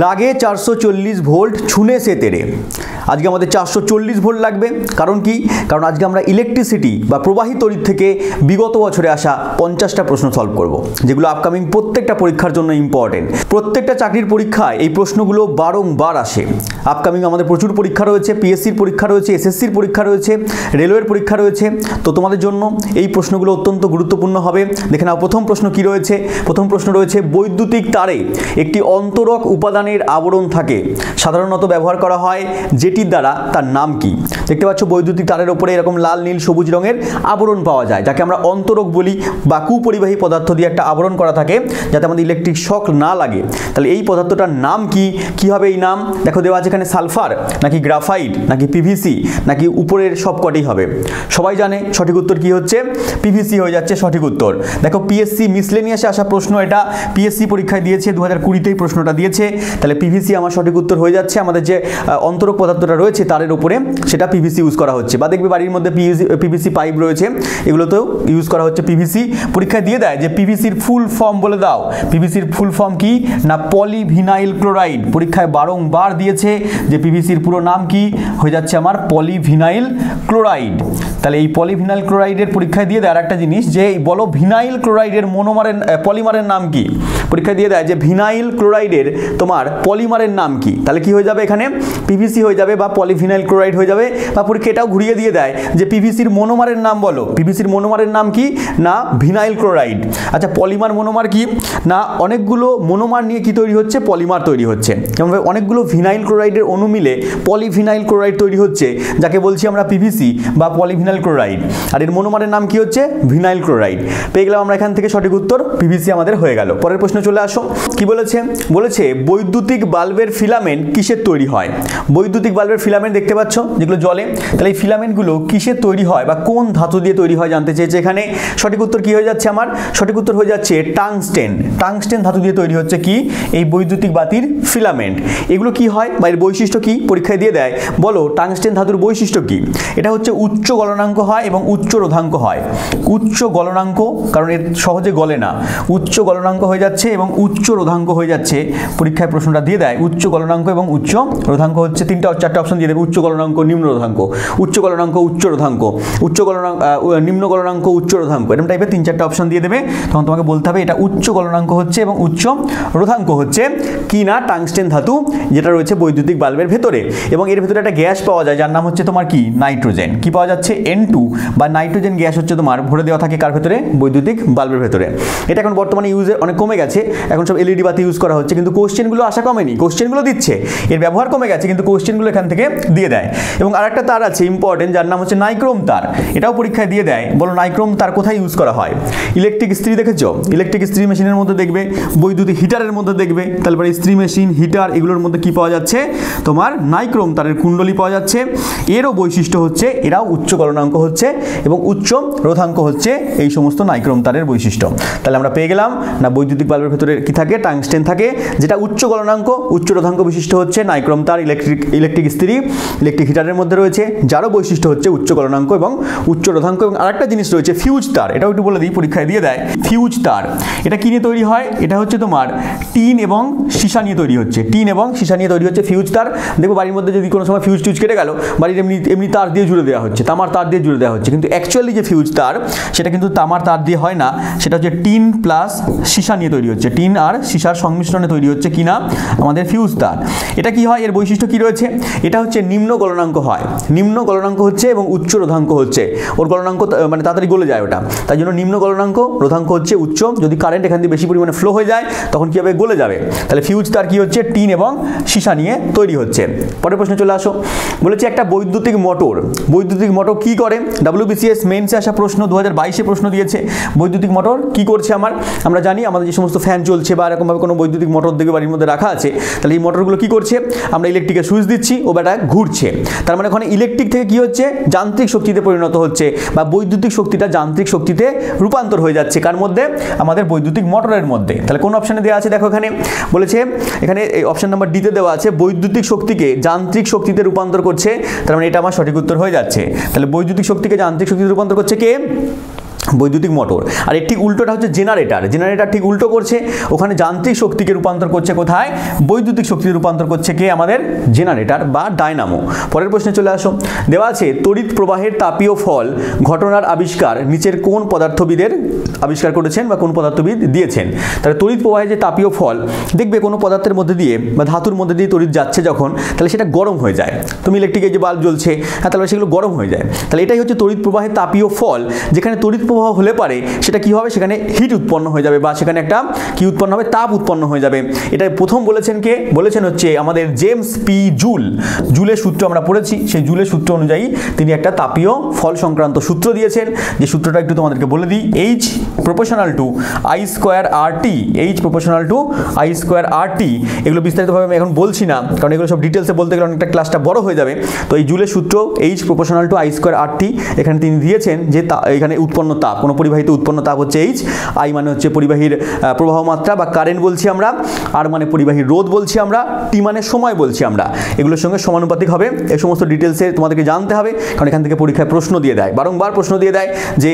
লাগে 440 ভোল্ট ছুনে সে তেরে। আজকে আমাদের 440 ভোল্ট লাগবে। কারণ কি? কারণ আজকে আমরা ইলেকট্রিসিটি বা প্রবাহী তড়িৎ থেকে বিগত বছরে আসা 50টা প্রশ্ন সলভ করব, যেগুলো আপকামিং প্রত্যেকটা পরীক্ষার জন্য ইম্পর্টেন্ট। প্রত্যেকটা চাকরির পরীক্ষায় এই প্রশ্নগুলো বারংবার আসে। আপকামিং আমাদের প্রচুর পরীক্ষা রয়েছে, পিএসসির পরীক্ষা রয়েছে, এসএসসির পরীক্ষা রয়েছে, রেলওয়ের পরীক্ষা রয়েছে। তো তোমাদের জন্য এই প্রশ্নগুলো অত্যন্ত গুরুত্বপূর্ণ হবে। দেখে নাও প্রথম প্রশ্ন কি রয়েছে। প্রথম প্রশ্ন রয়েছে, বৈদ্যুতিক তারে একটি অন্তরক উপাদানের আবরণ থাকে, সাধারণত ব্যবহার করা হয় যেটির দ্বারা তার নাম কি? দেখতে পাচ্ছ বৈদ্যুতিক তারের উপরে এরকম লাল নীল সবুজ রঙের আবরণ পাওয়া যায়, যাকে আমরা অন্তরক বলি, বা কুপরিবাহী পদার্থ দিয়ে একটা আবরণ করা থাকে যাতে আমাদের ইলেকট্রিক শক না লাগে। তাহলে এই পদার্থটার নাম কি? কি হবে এই নাম? দেখো দেওয়া আছে এখানে সালফার, নাকি গ্রাফাইট, নাকি পিভিসি, নাকি উপরের সবকটাই হবে? সবাই জানে সঠিক উত্তর কি হচ্ছে, পিভিসি হয়ে যাচ্ছে সঠিক উত্তর। দেখো পিএসসি মিসলেনিয়াসে আসা প্রশ্ন, এটা পিএসসি পরীক্ষায় দিয়েছে, 2020তেই প্রশ্নটা দিয়েছে। তাহলে পিভিসি আমার সঠিক উত্তর হয়ে যাচ্ছে। আমাদের যে অন্তরক পদার্থটা রয়েছে তারের উপরে, সেটা পিভিসি ইউজ করা হচ্ছে। বা দেখবে বাড়ির মধ্যে পিভিসি পাইপ রয়েছে, এগুলোতেও ইউজ করা হচ্ছে পিভিসি। পরীক্ষায় দিয়ে দেয় যে পিভিসির ফুল ফর্ম বলে দাও। পিভিসির ফুল ফর্ম কি না পলিভিনাইল ক্লোরাইড। পরীক্ষায় বারংবার দিয়েছে যে পিভিসির পুরো নাম কি হয়ে যাচ্ছে আমার পলিভিনাইল ক্লোরাইড। তাহলে এই পলিভিনাইল ক্লোরাইডের পরীক্ষায় দিয়ে দেয় আর একটা জিনিস, যে বলো ভিনাইল ক্লোরাইডের মনোমারের পলিমারের নাম কি? পরীক্ষায় দিয়ে দেয় যে ভিনাইল ক্লোরাইডের তোমার পলিমারের নাম কি? তাহলে কি হয়ে যাবে এখানে? পিভিসি হয়ে যাবে বা পলিভিনাইল ক্লোরাইড হয়ে যাবে। বা পরীক্ষা এটাও ঘুরিয়ে দিয়ে দেয় যে পিভিসির মনোমারের নাম বলো। পিভিসির মনোমারের নাম কি না ভিনাইল ক্লোরাইড। আচ্ছা পলিমার মনোমার কি না অনেকগুলো মনোমার নিয়ে কি তৈরি হচ্ছে? পলিমার তৈরি হচ্ছে। যেমন অনেকগুলো ভিনাইল ক্লোরাইডের অণু মিলে পলিভিনাইল ক্লোরাইড তৈরি হচ্ছে, যাকে বলছি আমরা পিভিসি বা পলিভিনাইল ক্লোরাইড। আর এর মনোমারের নাম কি হচ্ছে? Vinyl chloride. পেয়ে গেলাম আমরা এখান থেকে সঠিক উত্তর, পিভিসি আমাদের হয়ে গেল। পরের প্রশ্ন চলে আসো। কি বলেছে? বলেছে বৈদ্যুতিক বাল্বের ফিলামেন্ট কিসের তৈরি হয়? বৈদ্যুতিক বাল্বের ফিলামেন্ট দেখতে পাচ্ছ যেগুলো জ্বলে, তাহলে এই ফিলামেন্টগুলো কিসের তৈরি হয় বা কোন ধাতু দিয়ে তৈরি হয় জানতে চেয়েছে এখানে। সঠিক উত্তর কি হয়ে যাচ্ছে আমার? সঠিক উত্তর হয়ে যাচ্ছে টাংস্টেন। টাংস্টেন ধাতু দিয়ে তৈরি হচ্ছে কি এই বৈদ্যুতিক বাতির ফিলামেন্ট। এগুলো কি হয় বা এর বৈশিষ্ট্য কি? পরীক্ষায় দিয়ে দেয়, বলো টাংস্টেন ধাতুর বৈশিষ্ট্য কি? এটা হচ্ছে উচ্চ গলনাঙ্ক হয় এবং উচ্চ রোধাঙ্ক হয়। উচ্চ গলনাঙ্ক, কারণ এর সহজে গলে না, উচ্চ গলনাঙ্ক হয়ে যাচ্ছে এবং উচ্চ রোধাঙ্ক হয়ে যাচ্ছে। পরীক্ষায় প্রশ্নটা দিয়ে দেয় উচ্চ গলনাঙ্ক এবং উচ্চ রোধাঙ্ক হচ্ছে চারটে অপশন দিয়ে দেবে। উচ্চ গলনাঙ্ক, নিম্ন রোধাঙ্ক, উচ্চ গলনাঙ্ক, উচ্চ রোধাঙ্ক, উচ্চ গলনাঙ্ক, নিম্ন গলনাঙ্ক, উচ্চ রোধাঙ্ক, এরকম টাইপের 3-4টা অপশন দিয়ে দেবে। তখন তোমাকে বলতে হবে এটা উচ্চ গলনাঙ্ক হচ্ছে এবং উচ্চ রোধাঙ্ক হচ্ছে কি না টাংস্টেন ধাতু, যেটা রয়েছে বৈদ্যুতিক বাল্বের ভেতরে। এবং এর ভেতরে একটা গ্যাস পাওয়া যায় যার নাম হচ্ছে তোমার কি নাইট্রোজেন। কি পাওয়া যাচ্ছে? N2 বা নাইট্রোজেন গ্যাস হচ্ছে তোমার ভরে দেওয়া থাকে কার ভেতরে? বৈদ্যুতিক বাল্বের ভেতরে। এটা এখন বর্তমানে ইউজে অনেক কমে গেছে, এখন সব এলইডি বাতি ইউজ করা হচ্ছে, কিন্তু কোশ্চেনগুলো আসা কমেনি, কোশ্চেনগুলো দিচ্ছে। এর ব্যবহার কমে গেছে কিন্তু কোশ্চেনগুলো এখান থেকে দিয়ে দেয়। এবং আরেকটা তার আছে ইম্পর্টেন্ট, যার নাম হচ্ছে নাইক্রোম তার। এটাও পরীক্ষায় দিয়ে দেয়। বলো নাইক্রোম তার কোথায় ইউজ করা হয়? ইলেকট্রিক ইস্ত্রি দেখেছো? ইলেকট্রিক ইস্ত্রি মেশিনের মধ্যে দেখবে, বৈদ্যুতিক হিটারের মধ্যে দেখবে। তারপরে ইস্ত্রি মেশিন, হিটার, এগুলোর মধ্যে কি পাওয়া যাচ্ছে? তোমার নাইক্রোম তারের কুণ্ডলী পাওয়া যাচ্ছে। এরও বৈশিষ্ট্য হচ্ছে এরাও উচ্চ গলনাঙ্ক হচ্ছে এবং উচ্চ রোধাঙ্ক হচ্ছে এই সমস্ত নাইক্রোম তারের বৈশিষ্ট্য। তাহলে আমরা পেয়ে গেলাম না বৈদ্যুতিক বাল্বের ভেতরে কি থাকে? টাংস্টেন থাকে, যেটা উচ্চ গলনাঙ্ক উচ্চ রোধাঙ্ক বিশিষ্ট হচ্ছে নাইক্রোম তার। ইলেকট্রিক ইস্ত্রি, ইলেকট্রিক হিটারের মধ্যে রয়েছে, যারও বৈশিষ্ট্য হচ্ছে উচ্চ গলনাঙ্ক এবং উচ্চ রোধাঙ্ক। এবং আরেকটা জিনিস রয়েছে ফিউজ তার, এটাও একটু বলে দিই, পরীক্ষায় দিয়ে দেয়। ফিউজ তার এটা কি নিয়ে তৈরি হয়? এটা হচ্ছে তোমার টিন এবং সীসা নিয়ে তৈরি হচ্ছে। টিন এবং সীসা নিয়ে তৈরি হচ্ছে ফিউজ তার। দেখো বাড়ির মধ্যে যদি কোনো সময় ফিউজ টিউজ কেটে গেল, বাড়ির এমনি তার দিয়ে জুড়ে দেওয়া হচ্ছে, তামার তার দিয়ে জুড়ে দেওয়া হচ্ছে, কিন্তু অ্যাকচুয়ালি যে ফিউজ তার সেটা কিন্তু তামার তার দিয়ে হয় না, সেটা হচ্ছে টিন প্লাস সীসা নিয়ে তৈরি হচ্ছে। টিন আর সীসার সংমিশ্রণে তৈরি হচ্ছে কিনা আমাদের ফিউজ তার। এটা কি হয়? এর বৈশিষ্ট্য কি রয়েছে? এটা হচ্ছে নিম্ন গলনাঙ্ক হয়, নিম্ন গলনাঙ্ক হচ্ছে এবং উচ্চ রোধাঙ্ক হচ্ছে। ওর গলনাঙ্ক মানে তাড়াতাড়ি গলে যায় ওটা, তাই জন্য নিম্ন গলনাঙ্ক, রোধাঙ্ক হচ্ছে উচ্চ। যদি কারেন্ট এখান দিয়ে বেশি পরিমাণে ফ্লো হয়ে যায় তখন কি হবে? গলে যাবে। তাহলে ফিউজ তার কি হচ্ছে? টিন এবং সীসা নিয়ে তৈরি হচ্ছে। পরের প্রশ্ন চলে আসো। বলেছে একটা বৈদ্যুতিক মোটর, বৈদ্যুতিক মোটর কি করে? WBCS মেইনসে আসা প্রশ্ন, 2022-এ প্রশ্ন দিয়েছে। বৈদ্যুতিক মোটর কি করছে? আমরা জানি আমাদের যে সমস্ত ফ্যান চলছে বা এরকমভাবে কোনো বৈদ্যুতিক মোটর দেখে বাড়ির মধ্যে রাখা আছে, তাহলে এই মোটরগুলো কি করছে? আমরা ইলেকট্রিকের সুইচ দিচ্ছি, ও ব্যাটা ঘুরছে। তার মানে ওখানে ইলেকট্রিক থেকে কি হচ্ছে? যান্ত্রিক শক্তিতে পরিণত হচ্ছে, বা বৈদ্যুতিক শক্তিটা যান্ত্রিক শক্তিতে রূপান্তর হয়ে যাচ্ছে। কার মধ্যে? আমাদের বৈদ্যুতিক মোটরের মধ্যে। তাহলে কোন অপশনে দেওয়া আছে? দেখো এখানে বলেছে, এখানে এই অপশন নাম্বার ডিতে দেওয়া আছে বৈদ্যুতিক শক্তিকে যান্ত্রিক শক্তিতে রূপান্তর করছে। তার মানে এটা আমার সঠিক উত্তর হয়ে যাচ্ছে। তাহলে বৈদ্যুতিক শক্তিকে যান্ত্রিক শক্তিতে রূপান্তর করছে কে? বৈদ্যুতিক মোটর। আর এর ঠিক উল্টোটা হচ্ছে জেনারেটর। জেনারেটর ঠিক উল্টো করছে, ওখানে যান্ত্রিক শক্তিকে রূপান্তর করছে কোথায়? বৈদ্যুতিক শক্তিতে রূপান্তর করছে কে? আমাদের জেনারেটর বা ডায়নামো। পরের প্রশ্নে চলে আসো। দেওয়া আছে তড়িৎ প্রবাহের তাপীয় ফল ঘটনার আবিষ্কার নিচের কোন পদার্থবিদের আবিষ্কার করেছেন বা কোন পদার্থবিদ দিয়েছেন? তাহলে তড়িৎ প্রবাহের যে তাপীয় ফল, দেখবে কোনো পদার্থের মধ্যে দিয়ে বা ধাতুর মধ্যে দিয়ে তড়িৎ যাচ্ছে যখন, তাহলে সেটা গরম হয়ে যায়। তুমি ইলেকট্রিকের যে বাল্ব জ্বলছে, হ্যাঁ, তাহলে সেগুলো গরম হয়ে যায়। তাহলে এটাই হচ্ছে তড়িৎ প্রবাহের তাপীয় ফল। যেখানে তড়িৎ প্রবাহ হলে পারে সেটা কি হবে? সেখানে হিট উৎপন্ন হয়ে যাবে বা সেখানে একটা কি উৎপন্ন হবে? তাপ উৎপন্ন হয়ে যাবে। এটা প্রথম বলেছেন কে? বলেছেন হচ্ছে আমাদের জেমস পি জুল। জুলের সূত্র আমরা পড়েছি, সেই জুলের সূত্র অনুযায়ী তিনি একটা তাপীয় ফল সংক্রান্ত সূত্র দিয়েছেন, যে সূত্রটা একটু তোমাদেরকে বলে দিই। H proportional to I square RT, H proportional to I square RT। এগুলো বিস্তারিতভাবে আমি এখন বলছি না, কারণ এগুলো সব ডিটেলসে বলতে গেলে অনেকটা ক্লাসটা বড় হয়ে যাবে। তো এই জুলের সূত্র H proportional to I square RT, এখানে তিনি দিয়েছেন যে এখানে উৎপন্ন তাপ, কোনো পরিবাহিত উৎপন্ন তাপ হচ্ছে H, I মানে হচ্ছে পরিবাহীর প্রবাহ মাত্রা বা কারেন্ট বলছি আমরা, R মানে পরিবাহীর রোধ বলছি আমরা, T মানে সময় বলছি আমরা। এগুলোর সঙ্গে সমানুপাতিক হবে। এই সমস্ত ডিটেলসে তোমাদেরকে জানতে হবে, কারণ এখান থেকে পরীক্ষায় প্রশ্ন দিয়ে দেয়, বারংবার প্রশ্ন দিয়ে দেয় যে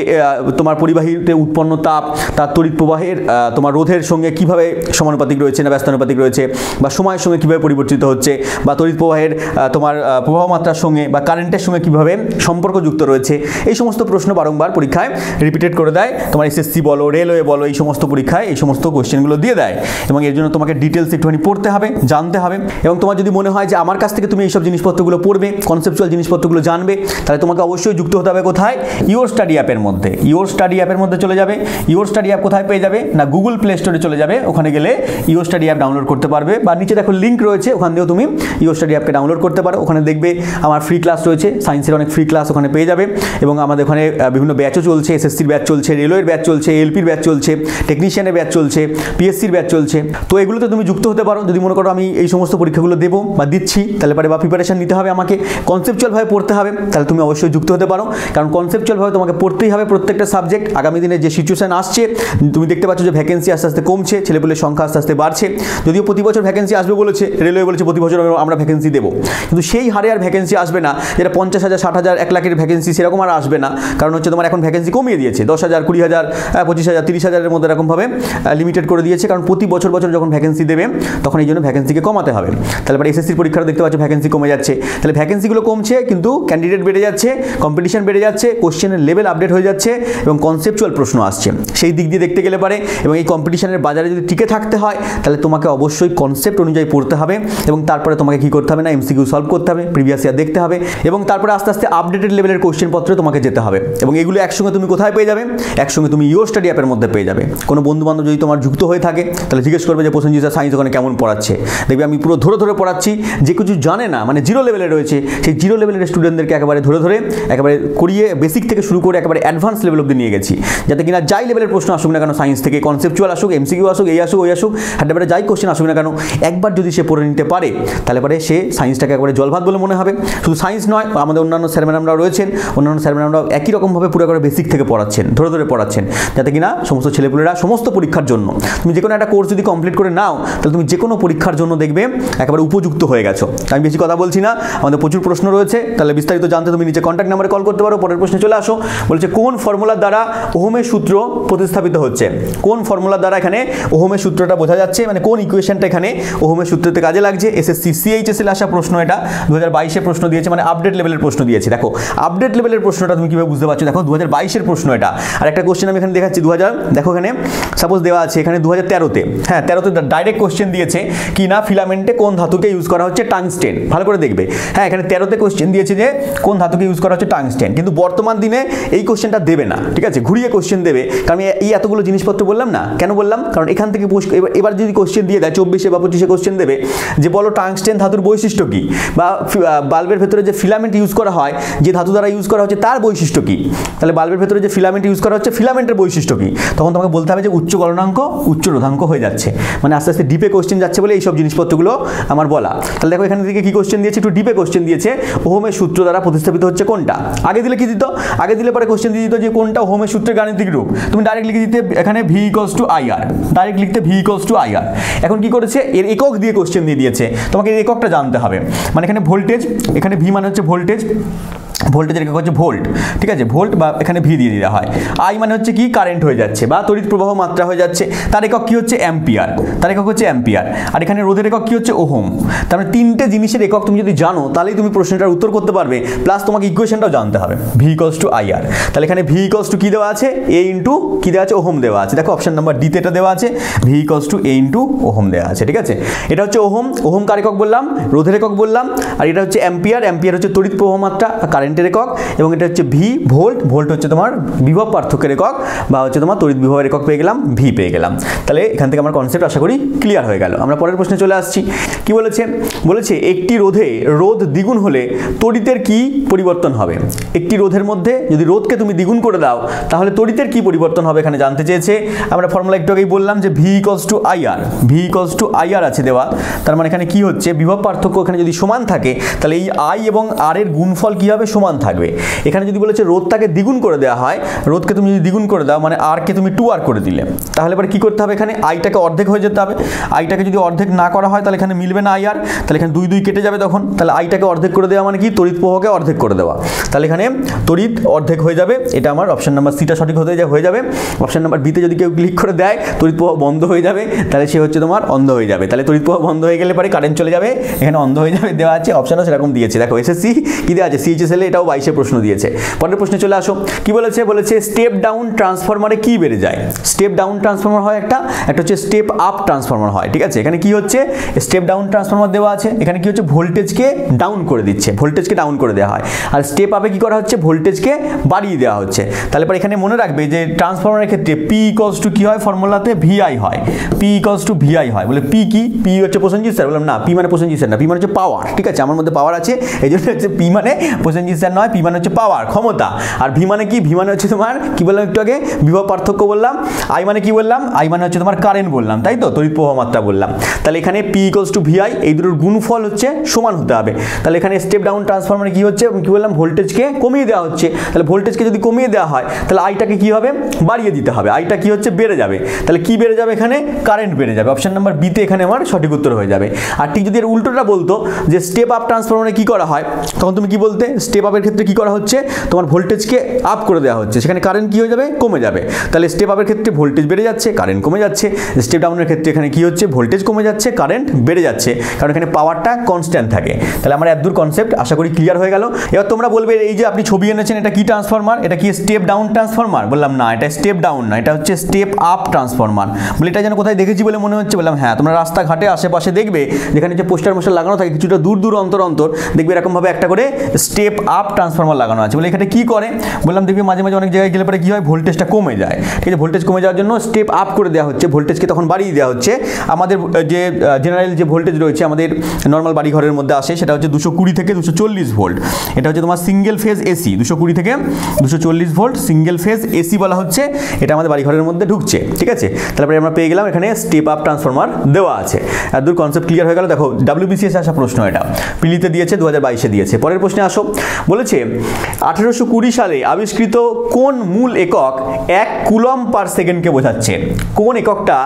তোমার পরিবাহীতে উৎপন্ন তাপ তার তড়িৎ প্রবাহের তোমার রোধের সঙ্গে কিভাবে সমানুপাতিক রয়েছে না ব্যস্তানুপাতিক রয়েছে, বা সময়ের সঙ্গে কিভাবে পরিবর্তিত হচ্ছে, বা তড়িৎ প্রবাহের তোমার প্রবাহ মাত্রার সঙ্গে বা কারেন্টের সঙ্গে কিভাবে সম্পর্কযুক্ত রয়েছে। এই সমস্ত প্রশ্ন বারংবার পরীক্ষায় রিপিটেড করে দেয়। তোমার এসএসসি বলো, রেলওয়ে বলো, এই সমস্ত পরীক্ষায় এই সমস্ত কোশ্চেনগুলো দিয়ে দেয়, এবং এর জন্য তোমাকে ডিটেলস একটুখানি পড়তে হবে, জানতে হবে। এবং তোমার যদি মনে হয় যে আমার কাছ থেকে তুমি এইসব জিনিসপত্রগুলো পড়বে, কনসেপচুয়াল জিনিসপত্রগুলো জানবে, তাহলে তোমাকে অবশ্যই যুক্ত হতে হবে কোথায়? ইওর স্টাডি অ্যাপের মধ্যে। ইওর স্টাডি অ্যাপের মধ্যে চলে যাবে। ইওর স্টাডি অ্যাপ কোথায় পেয়ে যাবে? না, গুগল প্লে স্টোরে চলে যাবে, ওখানে গেলে ইওর স্টাডি অ্যাপ ডাউনলোড করতে পারবে, বা নিচে দেখো লিঙ্ক রয়েছে, ওখান দিয়েও তুমি ইওর স্টাডি অ্যাপকে ডাউনলোড করতে পারো। ওখানে দেখবে আমার ফ্রি ক্লাস রয়েছে, সায়েন্সের অনেক ফ্রি ক্লাস ওখানে পেয়ে যাবে, এবং আমাদের ওখানে বিভিন্ন ব্যাচও চলছে, এসএসসির ব্যাচ চলছে, রেলওয়ের ব্যাচ চলছে, এলপির ব্যাচ চলছে, টেকনিশিয়ানের ব্যাচ চলছে, পিএসসির ব্যাচ চলছে। তো এগুলোতে তুমি যুক্ত হতে পারো। যদি মনে করো আমি এই সমস্ত পরীক্ষাগুলো দেবো বা দিচ্ছি, তাহলে পারে বা প্রিপারেশন নিতে হবে, আমাকে কনসেপচুয়ালভাবে পড়তে হবে, তাহলে তুমি অবশ্যই যুক্ত হতে পারো। কারণ কনসেপচুয়ালভাবে তোমাকে পড়তেই হবে প্রত্যেকটা সাবজেক্ট। আগামী দিনে যে সিচুয়েশন আসছে, তুমি দেখতে পাচ্ছ যে ভ্যাকেন্সি আস্তে আস্তে কমছে, ছেলেপুলের সংখ্যা আস্তে আস্তে বাড়ছে। যদিও প্রতি বছর ভ্যাকেন্সি আসবে বলেছে, রেলওয়ে বলেছে প্রতি বছর আমরা ভ্যাকেন্সি দেবো, কিন্তু সেই হারে আর ভ্যাকেন্সি আসবে না, যেটা 50,000, 60,000, 1 লাখের ভ্যাকেন্সি সেরকম আর আসবে না। কারণ হচ্ছে তোমার এখন ভ্যাকেন্সি কমিয়ে দিয়েছে, 10,000, 20,000, 25,000, 30,000-এর মধ্যে এরকমভাবে লিমিটেড করে দিয়েছে। কারণ প্রতি বছর যখন ভ্যাকেন্সি দেবে, তখন এই জন্য ভ্যাকেন্সিকে কমাতে হবে। তাহলে পরে এসএসসির পরীক্ষাটা দেখতে পাচ্ছ ভ্যাকেন্সি কমে যাচ্ছে। তাহলে ভ্যাকেন্সিগুলো কমছে, কিন্তু ক্যান্ডিডেট বেড়ে যাচ্ছে, কম্পিটিশন বেড়ে যাচ্ছে, কোশ্চেনের লেভেল আপডেট হয়ে যাচ্ছে, এবং কনসেপচুয়াল প্রশ্ন আসছে। সেই দিক দিয়ে দেখতে গেলে পারে, এবং এই কম্পিটিশনের বাজারে যদি টিকে থাকতে হয়, তাহলে তোমাকে অবশ্যই কনসেপ্ট অনুযায়ী পড়তে হবে, এবং তারপরে তোমাকে কি করতে হবে না, এমসিকিউ সলভ করতে হবে, প্রিভিয়াস ইয়ার দেখতে হবে, এবং তারপরে আস্তে আস্তে আপডেটেড লেভেলের কোশ্চেন পত্রে তোমাকে যেতে হবে। এবং এগুলো একসঙ্গে তুমি কোথায় পেয়ে যাবে? একসঙ্গে তুমি ইওর স্টাডি অ্যাপের মধ্যে পেয়ে যাবে। কোনো বন্ধুবান্ধব যদি তোমার যুক্ত হয়ে থাকে, তাহলে জিজ্ঞেস করবে যে প্রসেনজিৎ স্যার সায়েন্স ওখানে কেমন পড়াচ্ছে। দেখবে আমি পুরো ধরে ধরে পড়াচ্ছি, যে কিছু জানে না, মানে জিরো লেভেলে রয়েছে, সেই জিরো লেভেলের স্টুডেন্টদেরকে একেবারে ধরে ধরে একেবারে করিয়ে বেসিক থেকে শুরু করে একেবারে অ্যাডভান্স লেভেল অবধি নিয়ে গেছি, যাতে কিনা যাই লেভেলের প্রশ্ন আসুক না কেন, সায়েন্স থেকে কনসেপচুয়াল আসুক, এমসিকিউ আসুক, এই আসুক, ওই আসুক, হাড্ডাবারে যাই কোশ্চেন আসুক না কেন, একবার যদি সে পড়ে নিতে পারে, তাহলে পরে সে সায়েন্সটাকে একেবারে জলভাত বলে মনে হবে। শুধু সায়েন্স নয়, আমাদের অন্যান্য স্যার ম্যাডামরাও রয়েছেন, অন্যান্য স্যার ম্যাডামরাও একই রকমভাবে পুরো করে বেসিক থেকে পড়াচ্ছেন, ধরে ধরে পড়াচ্ছেন, যাতে কিনা সমস্ত ছেলেপুলেরা সমস্ত পরীক্ষার জন্য, তুমি যে কোনো একটা কোর্স যদি কমপ্লিট করে নাও, তাহলে তুমি যে কোনো পরীক্ষার জন্য দেখবে একেবারে উপযুক্ত হয়ে গেছো। আমি বেশি কথা বলছি না, আমাদের প্রচুর প্রশ্ন রয়েছে, তাহলে বিস্তারিত জানতে তুমি নিচে কন্ট্যাক্ট নাম্বারে কল করতে পারো। পরের প্রশ্নে চলে আসো। বলছে কোন ফর্মুলার দ্বারা ওহমের সূত্র প্রতিস্থাপিত হচ্ছে? কোন ফর্মুলার দ্বারা এখানে ওহমের সূত্রটা বোঝা যাচ্ছে, মানে কোন ইকুয়েশনটা এখানে ওহমের সূত্রতে কাজে লাগছে? এসএসসি সিএইচএস এর আসা প্রশ্ন, এটা 2022-এ প্রশ্ন দিয়েছে, মানে আপডেট লেভেলের প্রশ্ন দিয়েছে। দেখো আপডেট লেভেলের প্রশ্নটা তুমি কিভাবে বুঝতে পারছো? দেখো 2022-এর প্রশ্ন এটা। আর একটা কোশ্চেন আমি এখানে দেখাচ্ছি 2000, দেখো এখানে সাপোজ দেওয়া আছে এখানে 2013-তে, হ্যাঁ 13-তে ডাইরেক্ট কোশ্চেন দিয়েছে কি না, ফিলামেন্টে কোন ধাতুকে ইউজ করা হচ্ছে? টাংস্টেন। ভালো করে দেখবে, হ্যাঁ এখানে 13-তে কোশ্চেন দিয়েছে যে কোন ধাতুকে ইউজ করা হচ্ছে? টাংস্টেন। কিন্তু বর্তমান দিনে এই কোশ্চেনটা দেবে না, ঠিক আছে, ঘুরিয়ে কোশ্চেন দেবে। কারণ এই এতগুলো জিনিসপত্র বললাম না, কেন বললাম? কারণ এখান থেকে এবার যদি কোশ্চেন দিয়ে দেয় 24-এ বা 25-এ কোশ্চেন দেবে যে বলো টাংস্টেন ধাতুর বৈশিষ্ট্য কি, বা বাল্বের ভেতরে যে ফিলামেন্ট ইউজ করা হয়, যে ধাতু দ্বারা ইউজ করা হচ্ছে তার বৈশিষ্ট্য কি? তাহলে বাল্বের ভেতরে যে ফিলামেন্ট ইউজ করা হচ্ছে, ফিলামেন্টের বৈশিষ্ট্য কি? তখন তোমাকে বলতে হবে যে উচ্চ গলনাঙ্ক, উচ্চ রোধাঙ্ক হয়ে যাচ্ছে, মানে আস্তে আস্তে ডিপে কোশ্চেন যাচ্ছে বলে এইসব জিনিসপত্রগুলো আমার বলা। তাহলে দেখো এখান থেকে কি কোশ্চেন দিয়েছে, একটু ডিপে কোশ্চেন দিয়েছে, ওহমের সূত্র দ্বারা প্রতিস্থাপিত হচ্ছে কোনটা? আগে দিলে কি দিত? আগে দিলে পরে কোশ্চেন দিয়ে দিত যে কোনটা ওহমের সূত্রের গাণিতিক রূপ, তুমি ডাইরেক্ট লিখে দিতে এখানে V = IR, ডাইরেক্ট লিখতে V = IR। এখন কি করেছে, এর একক দিয়ে কোশ্চেন দিয়ে দিয়েছে, তোমাকে এর এককটা জানতে হবে। মানে এখানে ভোল্টেজ, এখানে V মানে হচ্ছে ভোল্টেজ, ভোল্টেজের একক হচ্ছে ভোল্ট, ঠিক আছে, ভোল্ট বা এখানে ভি দিয়ে দেওয়া হয়। আই মানে হচ্ছে কি কারেন্ট হয়ে যাচ্ছে বা তড়িৎ প্রবাহ মাত্রা হয়ে যাচ্ছে, তার একক কি হচ্ছে অ্যাম্পিয়ার, তার একক হচ্ছে অ্যাম্পিয়ার। আর এখানে রোধের একক কি হচ্ছে ওহম। তার মানে তিনটে জিনিসের একক তুমি যদি জানো তাহলেই তুমি প্রশ্নটার উত্তর করতে পারবে, প্লাস তোমাকে ইকুয়েশনটাও জানতে হবে, ভি ইকুয়ালস টু আই আর। তাহলে এখানে ভি ইকুয়ালস টু কি দেওয়া আছে, এ ইন্টু কি দেওয়া আছে, ওহম দেওয়া আছে। দেখো অপশন নাম্বার ডিতে এটা দেওয়া আছে, ভি ইকুয়ালস টু এ ইন্টু ওহম দেওয়া আছে, ঠিক আছে। এটা হচ্ছে ওহম, ওহম কার একক বললাম, রোধের একক বললাম। আর এটা হচ্ছে অ্যাম্পিয়ার, অ্যাম্পিয়ার হচ্ছে তড়িৎ প্রবাহ মাত্রা কারেন্টের একক। এবং এটা হচ্ছে ভি ভোল্ট, ভোল্ট হচ্ছে তোমার বিভব পার্থক্যের একক বা হচ্ছে তোমার তড়িৎ বিভবের একক পেয়ে গেলাম, ভি পেয়ে গেলাম। তাহলে এখান থেকে আমার কনসেপ্ট আশা করি ক্লিয়ার হয়ে গেল। আমরা পরের প্রশ্নে চলে আসছি। কি বলেছে, বলেছে একটি রোধে রোধ দ্বিগুণ হলে তড়িতের কি পরিবর্তন হবে। একটি রোধের মধ্যে যদি রোধকে তুমি দ্বিগুণ করে দাও তাহলে তড়িতের কি পরিবর্তন হবে এখানে জানতে চেয়েছে। আমরা ফর্মুলা একটু আগেই বললাম যে V equals to I R, V equals to I R আছে দেওয়া। তার মানে এখানে কি হচ্ছে, বিভব পার্থক্য এখানে যদি সমান থাকে তাহলে এই আই এবং আর এর গুণফল কি হবে, সমান থাকবে। এখানে যদি বলেছে রোধটাকে দ্বিগুণ করে দেওয়া হয়, রোধকে তুমি যদি দ্বিগুণ করে দাও মানে আর কে তুমি 2r করে দিলে, তাহলে এবার কি করতে হবে, এখানে আইটাকে অর্ধেক হয়ে যেতে হবে। আইটাকে যদি অর্ধেক না করা হয় তাহলে এখানে মিলবে না আই আর, তাহলে এখানে 2 2 কেটে যাবে তখন। তাহলে আইটাকে অর্ধেক করে দেওয়া মানে কি, তড়িৎ প্রবাহকে অর্ধেক করে দেওয়া। তাহলে এখানে তড়িৎ অর্ধেক হয়ে যাবে, এটা আমার অপশন নাম্বার সিটা সঠিক হয়ে যাবে। অপশন নাম্বার বিতে যদি কেউ ক্লিক করে দেয় তড়িৎ প্রবাহ বন্ধ হয়ে যাবে, তাহলে সে হচ্ছে তোমার অন্ধ হয়ে যাবে। তাহলে তড়িৎ প্রবাহ বন্ধ হয়ে গেলে পরে কারেন্ট চলে যাবে, এখানে অন্ধ হয়ে যাবে দেওয়া আছে, অপশনও সেরকম দিয়েছে। দেখো এসএসসি কি দেওয়া আছে, সিএইচএসএল এটাও 22 প্রশ্ন দিয়েছে। পরের প্রশ্নে চলে আসো। কি বলেছে, বলেছে স্টেপ ডাউন ট্রান্সফরমারে কি বেড়ে যায়। স্টেপ ডাউন ট্রান্সফরমার হয় একটা হচ্ছে স্টেপ আপ ট্রান্সফরমার হয়, ঠিক আছে। এখানে কি হচ্ছে, স্টেপ ডাউন ট্রান্সফরমার দেওয়া আছে, এখানে কি হচ্ছে ভোল্টেজকে ডাউন করে দিচ্ছে, ভোল্টেজকে ডাউন করে দেওয়া হয়। আর স্টেপ আপে কি করা হচ্ছে, ভোল্টেজকে বাড়িয়ে দেওয়া হচ্ছে। তাহলে পরে এখানে মনে রাখবে যে ট্রান্সফরমারের ক্ষেত্রে পি ইকুয়ালস টু কি হয়, ফর্মুলাতে ভিআই হয়, পি ইকুয়ালস টু ভিআই হয়। বলে পি কি, পি হচ্ছে প্রসেনজিৎ, বললাম না পি মানে প্রসেনজিৎ না, পি মানে হচ্ছে পাওয়ার, ঠিক আছে। আমার মধ্যে পাওয়ার আছে এই জন্য হচ্ছে পি মানে প্রসেনজিৎ নয়, পি মানে হচ্ছে পাওয়ার, ক্ষমতা। আর ভি মানে কি, ভি মানে হচ্ছে তোমার কি বললাম একটু আগে, বিভব পার্থক্য বললাম। আই মানে কি বললাম, আই মানে হচ্ছে তোমার কারেন্ট বললাম, তাই তো, তড়িৎ প্রবাহ মাত্রা বললাম। তাহলে এখানে পি ইকুয়ালস টু ভিআই, এই দুটোর গুণফল হচ্ছে সমান হতে হবে। তাহলে এখানে স্টেপ ডাউন ট্রান্সফরমারে কি হচ্ছে, কি বললাম, ভোল্টেজকে কমিয়ে দেওয়া হচ্ছে। তাহলে ভোল্টেজকে যদি কমিয়ে দেওয়া হয় তাহলে আইটাকে কি হবে, বাড়িয়ে দিতে হবে, আইটা কি হচ্ছে বেড়ে যাবে। তাহলে কি বেড়ে যাবে, এখানে কারেন্ট বেড়ে যাবে। অপশন নাম্বার বিতে এখানে আমার সঠিক উত্তর হয়ে যাবে। আর ঠিক যদি এর উল্টোটা বলতো যে স্টেপ আপ ট্রান্সফরমারে কি করা হয়, তখন তুমি কি বলতে, স্টেপ আপের ক্ষেত্রে কি করা হচ্ছে, তোমার ভোল্টেজকে আপ করে দেওয়া হচ্ছে, সেখানে কারেন্ট কি হয়ে যাবে, কমে যাবে। তাহলে স্টেপ আপের ক্ষেত্রে ভোল্টেজ বেড়ে যাচ্ছে, কারেন্ট কমে যাচ্ছে। স্টেপ ডাউনের ক্ষেত্রে এখানে কি হচ্ছে, ভোল্টেজ কমে যাচ্ছে, কারেন্ট বেড়ে যাচ্ছে, কারণ এখানে পাওয়ারটা কনস্ট্যান্ট থাকে। তাহলে আমার এত দূর কনসেপ্ট আশা করি ক্লিয়ার হয়ে গেল। এবার তোমরা বলবে এই যে আপনি ছবি এনেছেন এটা কি ট্রান্সফরমার, এটা কি স্টেপ ডাউন ট্রান্সফরমার, বললাম না এটা স্টেপ ডাউন না, এটা হচ্ছে স্টেপ আপ ট্রান্সফরমার। বলে এটা যেন কোথায় দেখেছি বলে মনে হচ্ছে, বললাম হ্যাঁ, তোমরা রাস্তাঘাটে আশেপাশে দেখবে যেখানে যে পোস্টার মোস্টার লাগানো থাকে কিছুটা দূর দূর অন্তর অন্তর দেখবে এরকমভাবে একটা করে স্টেপ আপ ট্রান্সফরমার লাগানো আছে। বলে এখানে কি করে, বললাম দেখবি মাঝে মাঝে অনেক জায়গায় গেলে পরে কি হয়, ভোল্টেজটা কমে যায়, ঠিক আছে। ভোল্টেজ কমে যাওয়ার জন্য স্টেপ আপ করে দেওয়া হচ্ছে, ভোল্টেজকে তখন বাড়িয়ে দেওয়া হচ্ছে। আমাদের যে জেনারেল যে ভোল্টেজ রয়েছে আমাদের নর্মাল বাড়ি ঘরের মধ্যে আসে সেটা হচ্ছে 220 থেকে 240 ভোল্ট। এটা হচ্ছে তোমার সিঙ্গেল ফেজ এসি, 220 থেকে 240 ভোল্ট সিঙ্গেল ফেজ এসি বলা হচ্ছে, এটা আমাদের বাড়ি ঘরের মধ্যে ঢুকছে, ঠিক আছে। তারপরে আমরা পেয়ে গেলাম এখানে স্টেপ আপ ট্রান্সফরমার দেওয়া আছে। আর দূর কনসেপ্ট ক্লিয়ার হয়ে গেল। দেখো WBCS আসা প্রশ্ন, এটা পিলিতে দিয়েছে, 2022-এ দিয়েছে। পরের প্রশ্নে আসো। বলেছে 1820 সালে আবিষ্কৃত কোন মূল একক 1 কুলম্ব পার সেকেন্ডকে বোঝাচ্ছে। কোন এককটা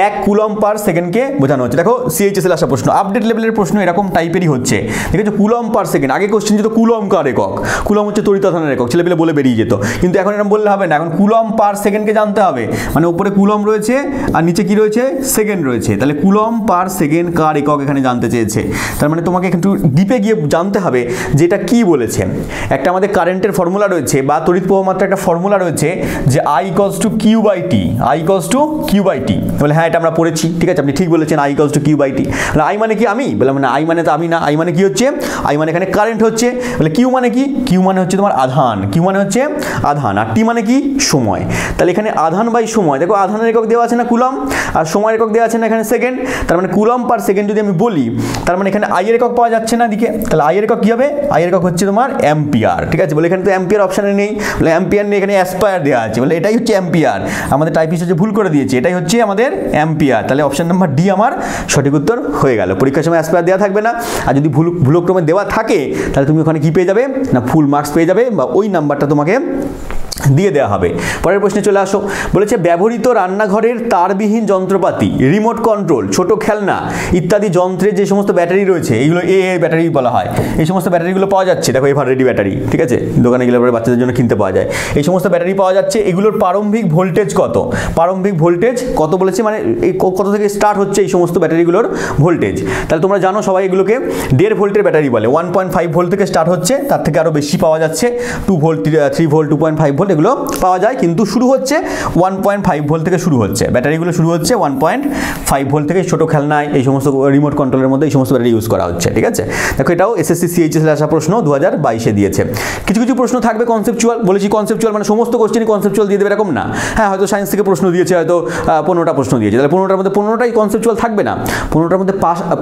1 কুলম্ব পার সেকেন্ডকে বোঝানো হচ্ছে। দেখো সিএইচএসএল আসা প্রশ্ন, আপডেট লেভেলের প্রশ্ন এরকম টাইপেরই হচ্ছে, ঠিক আছে। কুলম্ব পার সেকেন্ড, আগে কোশ্চেন যেত কুলম্ব কার একক, কুলম্ব হচ্ছে তড়িতাধানের একক, ছেলেপেলে বলে বেরিয়ে যেত, কিন্তু এখন এরকম বললে হবে না, এখন কুলম্ব পার সেকেন্ডকে জানতে হবে। মানে উপরে কুলম্ব রয়েছে আর নিচে কি রয়েছে, সেকেন্ড রয়েছে, তাহলে কুলম্ব পার সেকেন্ড কার একক এখানে জানতে চেয়েছে। তার মানে তোমাকে একটু ডিপে গিয়ে জানতে হবে যেটা কি বলেছে। একটা আমাদের কারেন্টের ফর্মুলা রয়েছে বা তড়িৎ প্রবাহ মাত্রা একটা ফর্মুলা রয়েছে যে I equals to Q by T, I equals to Q by T. বলে হ্যাঁ এটা আমরা পড়েছি, ঠিক আছে, আপনি ঠিক বলেছেন, I equals to Q by T. I মানে কি আমি, বললাম না, আই মানে তো আমি না, আই মানে কি হচ্ছে, আই মানে এখানে কারেন্ট হচ্ছে। বলে কিউ মানে কি, কিউ মানে হচ্ছে তোমার আধান, কিউ মানে হচ্ছে আধান, আর টি মানে কি সময়। তাহলে এখানে আধান বাই সময়, দেখো আধানের একক দেওয়া আছে না কুলম্ব, আর সময়ের একক দেওয়া আছে না এখানে সেকেন্ড। তার মানে কুলম্ব পার সেকেন্ড যদি আমি বলি তার মানে এখানে আই এর একক পাওয়া যাচ্ছে না দিকে, তাহলে আই এর একক কি হবে, আই এর একক হচ্ছে তোমার অ্যাম্পিয়ার, ঠিক আছে। বলে এখানে তো অ্যাম্পিয়ার অপশানে নেই, বলে অ্যাম্পিয়ার নেই, এখানে অ্যাস্পায়ার দেওয়া আছে, বলে এটাই হচ্ছে অ্যাম্পিয়ার। আমাদের টাইপিস্ট হচ্ছে ভুল করে দিয়েছে, এটাই হচ্ছে আমাদের অ্যাম্পিয়ার। তাহলে অপশন নাম্বার ডি আমার সঠিক উত্তর হয়ে গেল। পরীক্ষার সময় অ্যাস্পায়ার দেওয়া থাকবে না, আর যদি ভুলক্রমে দেওয়া থাকে তাহলে তুমি ওখানে কি পেয়ে যাবে না, ফুল মার্কস পেয়ে যাবে, বা ওই নাম্বারটা তোমাকে দিয়ে দেওয়া হবে। পরের প্রশ্নে চলে আসো, বলেছে ব্যবহৃত রান্নাঘরের তারবিহীন যন্ত্রপাতি, রিমোট কন্ট্রোল, ছোট খেলনা ইত্যাদি যন্ত্রের যে সমস্ত ব্যাটারি রয়েছে, এইগুলো এ ব্যাটারি বলা হয়। এই সমস্ত ব্যাটারিগুলো পাওয়া যাচ্ছে, দেখো এভার রেডি ব্যাটারি, ঠিক আছে, দোকানে গেলে পরে বাচ্চাদের জন্য কিনতে পাওয়া যায়। এই সমস্ত ব্যাটারি পাওয়া যাচ্ছে, এগুলোর প্রারম্ভিক ভোল্টেজ কত, প্রারম্ভিক ভোল্টেজ কত বলেছে, মানে এই কত থেকে স্টার্ট হচ্ছে এই সমস্ত ব্যাটারিগুলোর ভোল্টেজ। তাহলে তোমরা জানো সবাই এগুলোকে 1.5 ভোল্টের ব্যাটারি বলে। 1.5 ভোল্ট থেকে স্টার্ট হচ্ছে, তার থেকে আরও বেশি পাওয়া যাচ্ছে, 2 ভোল্ট, 3 ভোল্ট, 2.5 ভোল্ট এগুলো পাওয়া যায়, কিন্তু শুরু হচ্ছে 1.5 ভোল্ট থেকে শুরু হচ্ছে, ব্যাটারিগুলো শুরু হচ্ছে 1.5 ভোল্ট থেকে। ছোটো খেলনায় এই সমস্ত রিমোট কন্ট্রোলের মধ্যে এই সমস্ত ব্যাটারি ইউজ করা হচ্ছে, ঠিক আছে। দেখো এটাও এসএসসি সিএইচএস আসা প্রশ্ন 2022-এ দিয়েছে। কিছু কিছু প্রশ্ন থাকবে কনসেপচুয়াল, বলেছি কনসেপচুয়াল মানে সমস্ত কোশ্চেনই কনসেপচুয়াল দিয়ে দেবে এরকম না। হ্যাঁ, হয়তো সায়েন্স থেকে প্রশ্ন দিয়েছে, হয়তো 15টা প্রশ্ন দিয়েছে, তাহলে 15টার মধ্যে 15টাই কনসেপচুয়াল থাকবে না, 15টার মধ্যে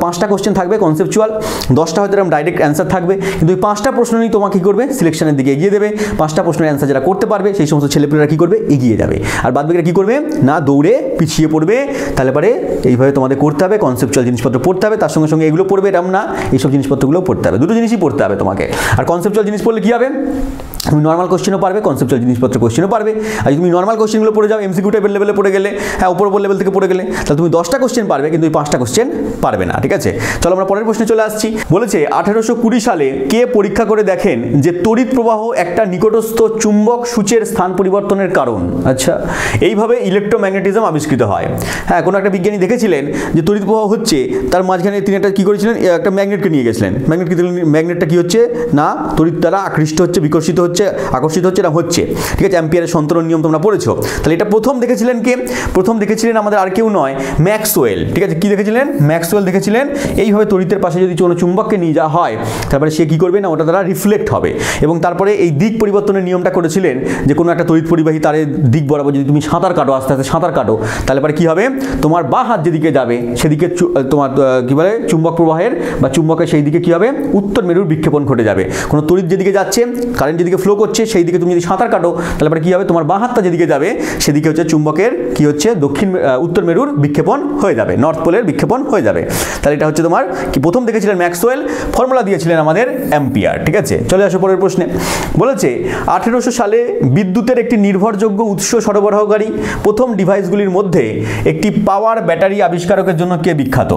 5টা কোশ্চেন থাকবে কনসেপচুয়াল, 10টা হয়তো এরকম ডাইরেক্ট অ্যান্সার থাকবে, কিন্তু এই 5টা প্রশ্ন নিয়ে তোমাকে কী করবে, সিলেকশনের দিকে এগিয়ে দেবে। 5টা প্রশ্নের অ্যান্সার যারা করতে পারবে সেই সমস্ত ছেলেপেলেরা কী করবে, এগিয়ে যাবে। আর বাদবাকিরা কী করবে না, দৌড়ে পিছিয়ে পড়বে। তাহলে পরে এইভাবে তোমাদের করতে হবে, কনসেপচুয়াল জিনিসপত্র পড়তে হবে, তার সঙ্গে সঙ্গে এগুলো পড়বে এরকম না, এইসব জিনিসপত্রগুলো পড়তে হবে, দুটো জিনিসই পড়তে হবে তোমাকে। আর কনসেপচুয়াল জিনিস পড়লে কী হবে, তুমি নর্মাল কোশ্চেনও পারবে, কনসেপচুয়াল জিনিসপত্র কোশ্চেনও পারবে। আর তুমি নর্মাল কোশ্চেনগুলো পড়ে যাও, এমসিকিউ টাইপের লেভেলে পড়ে গেলে, হ্যাঁ উপর লেভেল থেকে পড়ে গেলে, তাহলে তুমি 10টা কোশ্চেন পারবে, কিন্তু এই 5টা কোশ্চেন পারবে না, ঠিক আছে। চলো আমরা পরের প্রশ্নে চলে আসছি। বলেছে 1820 সালে কে পরীক্ষা করে দেখেন যে তড়িৎ প্রবাহ একটা নিকটস্থ চুম্বক সূচের স্থান পরিবর্তনের কারণ। আচ্ছা, এইভাবে ইলেকট্রোম্যাগনেটিজম আবিষ্কৃত হয়। হ্যাঁ, কোনো একটা বিজ্ঞানী দেখেছিলেন যে তড়িৎ প্রবাহ হচ্ছে, তার মাঝখানে তিনি একটা কী করেছিলেন, একটা ম্যাগনেটকে নিয়ে গেছিলেন। ম্যাগনেটটা কী হচ্ছে না, তড়িৎ দ্বারা আকৃষ্ট হচ্ছে, বিকশিত হচ্ছে, আকর্ষিত হচ্ছে, এটা হচ্ছে, ঠিক আছে। অ্যাম্পিয়ারের সন্তরণ নিয়ম তোমরা পড়েছো। তাহলে এটা প্রথম দেখেছিলেন কে, প্রথম দেখেছিলেন আমাদের আর কেউ নয়, ম্যাক্সওয়েল, ঠিক আছে। কি দেখেছিলেন, ম্যাক্সওয়েল দেখেছিলেন। এইভাবে তড়িতের পাশে যদি কোনো চুম্বককে নিয়ে যাওয়া হয়, তারপরে সে কী করবে না, ওটা দ্বারা রিফ্লেক্ট হবে, এবং তারপরে এই দিক পরিবর্তনের নিয়মটা করেছিলেন যে কোনো একটা তড়িৎ পরিবাহী তারের দিক বরাবর যদি তুমি সাঁতার কাটো, আস্তে আস্তে সাঁতার কাটো, তাহলে পরে কী হবে, তোমার বাঁ হাত যেদিকে যাবে সেদিকে তোমার কী বলে চুম্বক প্রবাহের বা চুম্বকের সেই দিকে কী হবে, উত্তর মেরুর বিক্ষেপণ ঘটে যাবে। কোনো তড়িৎ যেদিকে যাচ্ছে, কারেন্ট যেদিকে ফ্লো করছে, সেই দিকে তুমি যদি সাঁতার কাটো, তাহলে পরে কী হবে, তোমার বাঁ হাতটা যেদিকে যাবে সেদিকে হচ্ছে চুম্বকের কী হচ্ছে, উত্তর মেরুর বিক্ষেপণ হয়ে যাবে, নর্থ পোলের বিক্ষেপণ হয়ে যাবে। তাহলে এটা হচ্ছে তোমার কি, প্রথম দেখেছিলেন ম্যাক্সওয়েল, ফর্মুলা দিয়েছিলেন আমাদের অ্যাম্পিয়ার, ঠিক আছে। চলে আসো পরের প্রশ্নে। বলেছে 1800 সালে বিদ্যুতের একটি নির্ভরযোগ্য উৎস সরবরাহকারী প্রথম ডিভাইসগুলির মধ্যে একটি পাওয়ার ব্যাটারি আবিষ্কারকের জন্য কে বিখ্যাত।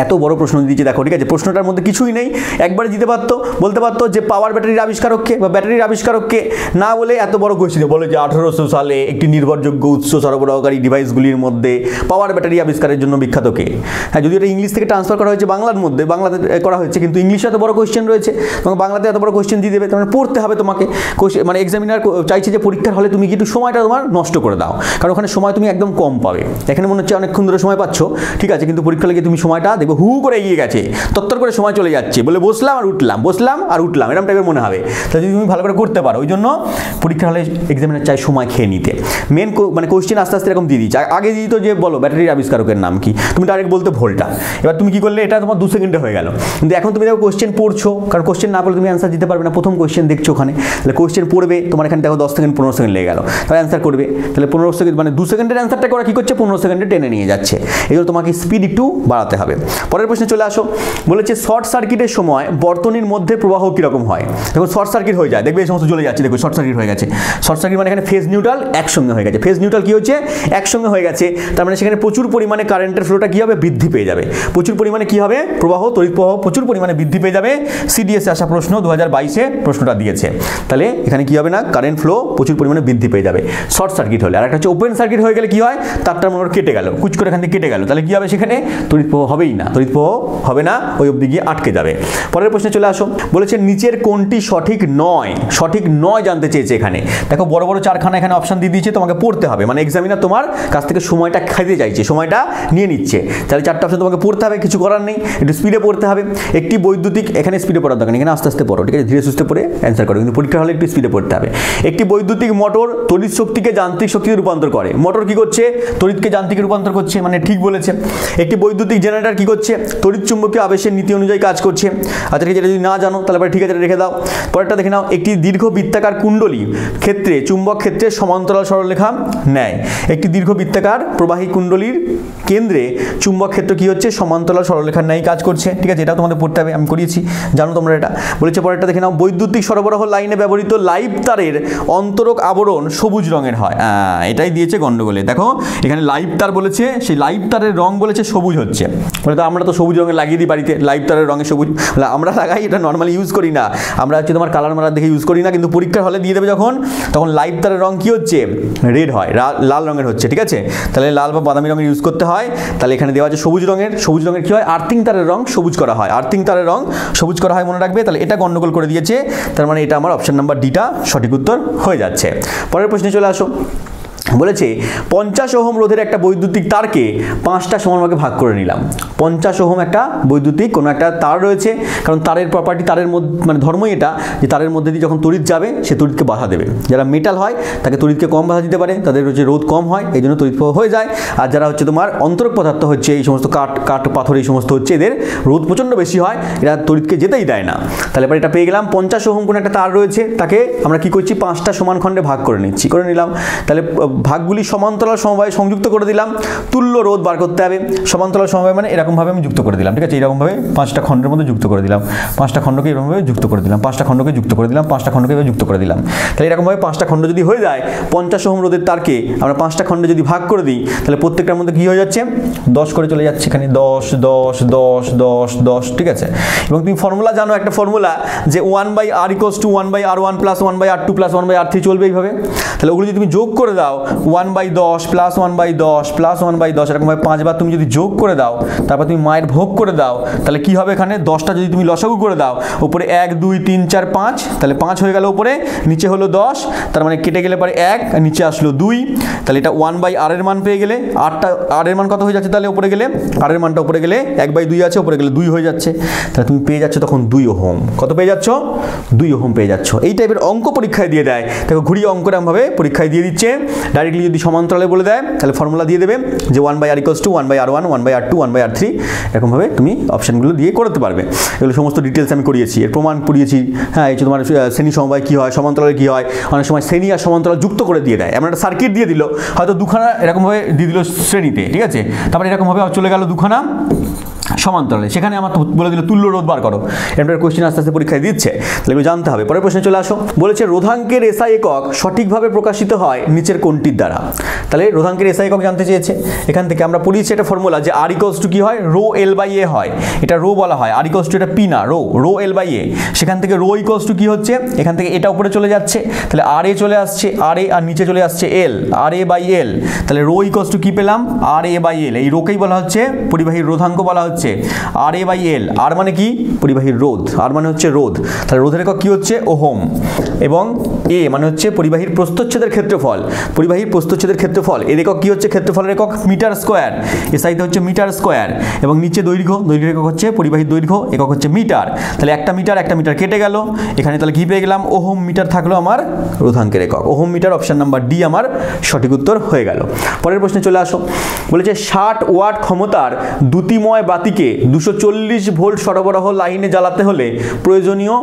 এত বড় প্রশ্ন দিয়েছে দেখো, ঠিক আছে। প্রশ্নটার মধ্যে কিছুই নেই, একবারে দিতে পারতো, বলতে পারতো যে পাওয়ার ব্যাটারির আবিষ্কারককে বা ব্যাটারির আবিষ্কারককে, না বলে এত বড় কোয়েশ্চেন বলে যে 1800 সালে একটি নির্ভরযোগ্য উৎস সরবরাহকারী ডিভাইসগুলির মধ্যে পাওয়ার ব্যাটারি আবিষ্কারের জন্য বিখ্যাত কে। হ্যাঁ, যদি এটা ইংলিশ থেকে ট্রান্সফার করা হয়েছে বাংলার মধ্যে, বাংলাতে করা হয়েছে, কিন্তু ইংলিশে এত বড় কোয়েশ্চেন রয়েছে, তোমাকে বাংলাতে এত বড় কোয়েশ্চেন দিয়ে দেবে, তোমার পড়তে হবে তোমাকে। মানে এক্সামিনার চাইছে যে পরীক্ষার হলে তুমি কিন্তু সময়টা তোমার নষ্ট করে দাও, কারণ ওখানে সময় তুমি একদম কম পাবে। এখানে মনে হচ্ছে অনেকক্ষণ ধরে সময় পাচ্ছ, ঠিক আছে, কিন্তু পরীক্ষা লেগে তুমি সময়টা দেখবে হু করে এগিয়ে গেছে, তত্তর করে সময় চলে যাচ্ছে, বলে বসলাম আর উঠলাম, বসলাম আর উঠলাম, এরকম টাইপের মনে হবে। তাহলে যদি তুমি ভালো করে করতে পারো, ওই জন্য পরীক্ষা হলে এক্সামিনার চাই সময় খেয়ে নিতে। মেন মানে কোয়েশ্চেন আস্তে আস্তে এরকম দিয়ে দিচ্ছে, আগে দিয়ে দিত যে বলো ব্যাটারির আবিষ্কারকের নাম কি, তুমি ডাইরেক্ট বলতে ভোল্টা, এবার তুমি কি করলে, এটা তোমার 2 সেকেন্ডে হয়ে গেল। কিন্তু এখন তুমি দেখো কোয়েশ্চেন পড়ছো, কারণ কোয়েশ্চেন না পড়লে তুমি অ্যান্সার দিতে পারবে না, প্রথম কোয়েশ্চেন দেখছো ওখানে, তাহলে কোয়েশ্চেন পড়বে, তোমার এখানে দেখো 10 সেকেন্ড 15 সেকেন্ড লেগে গেল, তাহলে অ্যান্সার করবে, তাহলে 15 সেকেন্ড মানে 2 সেকেন্ডের অ্যান্সারটা করা কী করছে, 15 সেকেন্ডে টেনে নিয়ে যাচ্ছে। এই জন্য তোমাকে স্পিড একটু বাড়াতে হবে। পরের প্রশ্নে চলে আসো। বলেছে শর্ট সার্কিটের সময় বর্তনীর মধ্যে প্রবাহ কীরকম হয়। দেখো শর্ট সার্কিট হয়ে যায়, দেখবে এই সমস্ত জ্বলে যাচ্ছে, দেখো শর্ট সার্কিট হয়ে গেছে। শর্ট সার্কিট মানে এখানে ফেজ নিউট্রাল একসঙ্গে হয়ে গেছে, ফেজ নিউট্রাল কী হচ্ছে, একসঙ্গে হয়ে গেছে, তার মানে সেখানে প্রচুর পরিমাণে কারেন্টের ফ্লোটা কী হবে, বৃদ্ধি পেয়ে যাবে, প্রচুর পরিমাণে কী হবে, প্রবাহ, তড়িৎ প্রবাহ প্রচুর পরিমাণে বৃদ্ধি পেয়ে যাবে। সিডিএসে আসা প্রশ্ন 2022-এ প্রশ্নটা দিয়েছে। তাহলে এখানে কী হবে না, কারেন্ট ফ্লো প্রচুর পরিমাণে বৃদ্ধি পেয়ে যাবে শর্ট সার্কিট হলে। আর একটা হচ্ছে ওপেন সার্কিট হয়ে গেলে কী হয়, তারটা মনে কেটে গেল, কুচ করে এখান থেকে কেটে গেল, তাহলে কী হবে, সেখানে তড়িৎ প্রবাহ হবেই না, তড়িৎ প্রবাহ হবে না, ওই অবধি গিয়ে আটকে যাবে। পরের প্রশ্নে চলে আসো। বলেছে নিচের কোনটি সঠিক নয়, সঠিক নয় জানতে চেয়েছে এখানে। দেখো বড় বড় 4খানা এখানে অপশন দিয়ে দিয়েছে, তোমাকে পড়তে হবে, মানে এক্সামিনার তোমার কাছ থেকে সময়টা খাইতে চাইছে, সময়টা নিয়ে নিচ্ছে, তাহলে 4টা অপশন তোমাকে পড়তে হবে, কিছু করার নেই, একটু স্পিডে পড়তে হবে। একটি বৈদ্যুতিক, এখানে স্পিডে পড়ার দরকার নেই, এখানে আস্তে আস্তে পড়ো, ঠিক আছে, ধীরে সুস্থে পড়ে অ্যান্সার করো, কিন্তু পরীক্ষা হলে একটু স্পিডে পড়তে হবে। একটি বৈদ্যুতিক মোটর তড়িৎ শক্তিকে যান্ত্রিক শক্তিতে রূপান্তর করে। মোটর কি করছে, তড়িৎকে যান্ত্রিকে রূপান্তর করছে, মানে ঠিক বলেছে। একটি বৈদ্যুতিক জেনারেটর কি করছে, তড়িৎ চুম্বকীয় আবেশের নীতি অনুযায়ী কাজ করছে। আচ্ছা ঠিক আছে, যদি না জানো তাহলে ঠিক আছে রেখে দাও। পরেরটা দেখে নাও। একটি দীর্ঘ বৃত্তাকার কুণ্ডলী ক্ষেত্রে চুম্বক ক্ষেত্রে সমান্তরাল সরলরেখা নেয়। একটি দীর্ঘ বৃত্তাকার প্রবাহী কুণ্ডলীর কেন্দ্রে চুম্বক ক্ষেত্র কি হচ্ছে, সমান্তরাল সরলরেখার ন্যায় কাজ করছে। ঠিক আছে, এটাও তোমাদের পড়তে হবে, আমি করিয়েছি, জানো তোমরা এটা। বলেছে পরেরটা দেখে নাও, বৈদ্যুতিক সরবরাহ লাইনে ব্যবহৃত লাইভ তারের অন্তরক আবরণ সবুজ রঙের হয়। এটাই দিয়েছে গন্ডগোলে। দেখো এখানে লাইভ তার বলেছে, সেই লাইভ তারের রং বলেছে সবুজ হচ্ছে। বলে তো আমরা তো সবুজ রঙের লাগিয়ে দিই বাড়িতে, লাইভ তারের রঙে সবুজ আমরা লাগাই, এটা নর্মালি ইউজ করি না, আমরা হচ্ছে তোমার কালার মারার দেখে ইউজ করি না, কিন্তু পরীক্ষার হলে দিয়ে দেবে যখন, তখন লাইভ তারের রং কি হচ্ছে, রেড হয়, লাল রঙের হচ্ছে। ঠিক আছে, তাহলে লাল বা বাদামি রঙের ইউজ করতে হয়। তাহলে এখানে দেওয়া আছে সবুজ রঙের, সবুজ রঙের কি হয়, আর্থিং তারের রং সবুজ করা হয়, আর্থিং তারের রং সবুজ করা হয়, মনে রাখবে। তাহলে এটা গন্ডগোল করে দিয়েছে, তার মানে এটা আমার অপশন নাম্বার ডিটা সঠিক উত্তর হয়ে যাচ্ছে। পরের প্রশ্নে চলে আসো। বলেছে 50 ওহম রোধের একটা বৈদ্যুতিক তারকে 5টা সমান ভাগে ভাগ করে নিলাম। 50 ওহম একটা বৈদ্যুতিক কোনো একটা তার রয়েছে, কারণ তারের প্রপার্টি, তারের মধ্যে মানে ধর্মই এটা যে তারের মধ্যে দিয়ে যখন তড়িৎ যাবে সে তড়িৎকে বাধা দেবে। যারা মেটাল হয় তাকে তড়িৎকে কম বাধা দিতে পারে, তাদের হচ্ছে রোধ কম হয়, এই জন্য তড়িৎ প্রবাহ হয়ে যায়। আর যারা হচ্ছে তোমার অন্তরক পদার্থ হচ্ছে, এই সমস্ত কাঠ পাথর এই সমস্ত হচ্ছে, এদের রোধ প্রচণ্ড বেশি হয়, এরা তড়িৎকে যেতেই দেয় না। তাহলে এবার এটা পেয়ে গেলাম, 50 ওহম কোনো একটা তার রয়েছে, তাকে আমরা কি করছি, 5টা সমান খণ্ডে ভাগ করে নিচ্ছি, করে নিলাম। তাহলে ভাগগুলি সমান্তরাল সমবায়ে সংযুক্ত করে দিলাম, তুল্য রোধ বার করতে হবে। সমান্তরাল সমবায় মানে এরকমভাবে আমি যুক্ত করে দিলাম। ঠিক আছে, এরকমভাবে 5টা খণ্ডের মধ্যে যুক্ত করে দিলাম, 5টা খণ্ডকে এরকমভাবে যুক্ত করে দিলাম, 5টা খণ্ডকে যুক্ত করে দিলাম, 5টা খণ্ডকে এভাবে যুক্ত করে দিলাম। তাহলে এরকমভাবে 5টা খণ্ড যদি হয়ে যায়, 50 ওহম রোধের তারকে আমরা 5টা খণ্ডে যদি ভাগ করে দিই, তাহলে প্রত্যেকটার মধ্যে কী হয়ে যাচ্ছে, 10 করে চলে যাচ্ছে, এখানে 10 10 10 10 10। ঠিক আছে, এবং তুমি ফর্মুলা জানো, একটা ফর্মুলা যে 1/r = 1/r1 + 1/r2 + 1/r3 চলবে এইভাবে। তাহলে ওগুলো যদি তুমি যোগ করে দাও, 1/10 + 1/10 + 1/10 এরকমভাবে 5 বার তুমি যদি যোগ করে দাও, তারপর তুমি মায়ের ভোগ করে দাও, তাহলে কি হবে, এখানে 10টা যদি তুমি লসাগু করে দাও, উপরে 1 2 3 4 5, তাহলে 5 হয়ে গেল উপরে, নিচে হলো 10, তার মানে কেটে গেলে পরে 1, নিচে আসলো 2, তাহলে এটা 1/r এর মান পেয়ে গেলে, r এর মান কত হয়ে যাচ্ছে, তাহলে উপরে গেলে r এর মানটা উপরে গেলে 1/2 আছে, উপরে গেলে 2 হয়ে যাচ্ছে, তাহলে তুমি পেয়ে যাচ্ছ তখন 2 ওহম। কত পেয়ে যাচ্ছ, 2 ওহম পেয়ে যাচ্ছ। এই টাইপের অঙ্ক পরীক্ষায় দিয়ে দেয়, দেখো ঘুরিয়ে অঙ্ক এরকমভাবে পরীক্ষায় দিয়ে দিচ্ছে। ডাইরেক্টলি যদি সমান্তরালে বলে দেয়, তাহলে ফর্মুলা দিয়ে দেবে যে 1/r = 1/r1 1/r2 1/r3, এরকমভাবে তুমি অপশানগুলো দিয়ে করতে পারবে। এগুলো সমস্ত ডিটেলস আমি করিয়েছি, এর প্রমাণ পড়িয়েছি। হ্যাঁ, এই যে তোমার শ্রেণী সমবায় কী হয়, সমান্তরালে কী হয়, অনেক সময় শ্রেণী আর সমান্তরাল যুক্ত করে দিয়ে দেয়। এমন একটা সার্কিট দিয়ে দিল, হয়তো দুখানা এরকমভাবে দিয়ে দিল শ্রেণীতে, ঠিক আছে, তারপরে এরকমভাবে চলে গেল দুখানা সমান্তরালে, সেখানে আমার বলে দিল তুল্য রোধ বার করো। এমন কোয়েশ্চেন আস্তে আস্তে পরীক্ষায় দিচ্ছে, তাহলে এগুলো জানতে হবে। পরের প্রশ্নে চলে আসো। বলেছে রোধাঙ্কের এসআই একক সঠিকভাবে প্রকাশিত হয় নিচের কোনটির দ্বারা। তাহলে রোধাঙ্কের এসআই একক জানতে চেয়েছে, এখান থেকে আমরা পড়িয়েছি একটা ফর্মুলা যে r = কি হয়, রো L/A হয়, এটা রো বলা হয়, r = এটা পি না, রো L/A। সেখান থেকে রো = কি হচ্ছে, এখান থেকে এটা উপরে চলে যাচ্ছে, তাহলে RA চলে আসছে, RA আর নিচে চলে আসছে L, RA/L। তাহলে রো = কি পেলাম, RA/L। এই রোকেই বলা হচ্ছে পরিবাহীর রোধাঙ্ক বলা হচ্ছে RA/L। আর মানে কি, পরিবাহীর রোধ, আর মানে হচ্ছে রোধ। তাহলে রোধের একক কি হচ্ছে, ওহম, এবং এ মানে হচ্ছে পরিবাহীর প্রস্থচ্ছেদের ক্ষেত্রফল, পরিবাহীর প্রস্থচ্ছেদের ক্ষেত্রফল, এর একক কি হচ্ছে, ক্ষেত্রফলের একক মিটার স্কোয়ার, এসআইতে হচ্ছে মিটার স্কোয়ার, এবং নিচে দৈর্ঘ্যের একক হচ্ছে পরিবাহীর দৈর্ঘ্য, একক হচ্ছে মিটার। তাহলে একটা মিটার কেটে গেল এখানে, তাহলে কি পেয়ে গেলাম, ওহম মিটার থাকলো আমার রোধাঙ্কের একক, ohm metre. Option number D আমার সঠিক উত্তর হয়ে গেল। পরের প্রশ্নে চলে আসো। বলেছে 60 ওয়াট ক্ষমতার দ্যুতিময় বাতিকে 240 ভোল্ট সরবরাহ লাইনে জ্বালাতে হলে প্রয়োজনীয়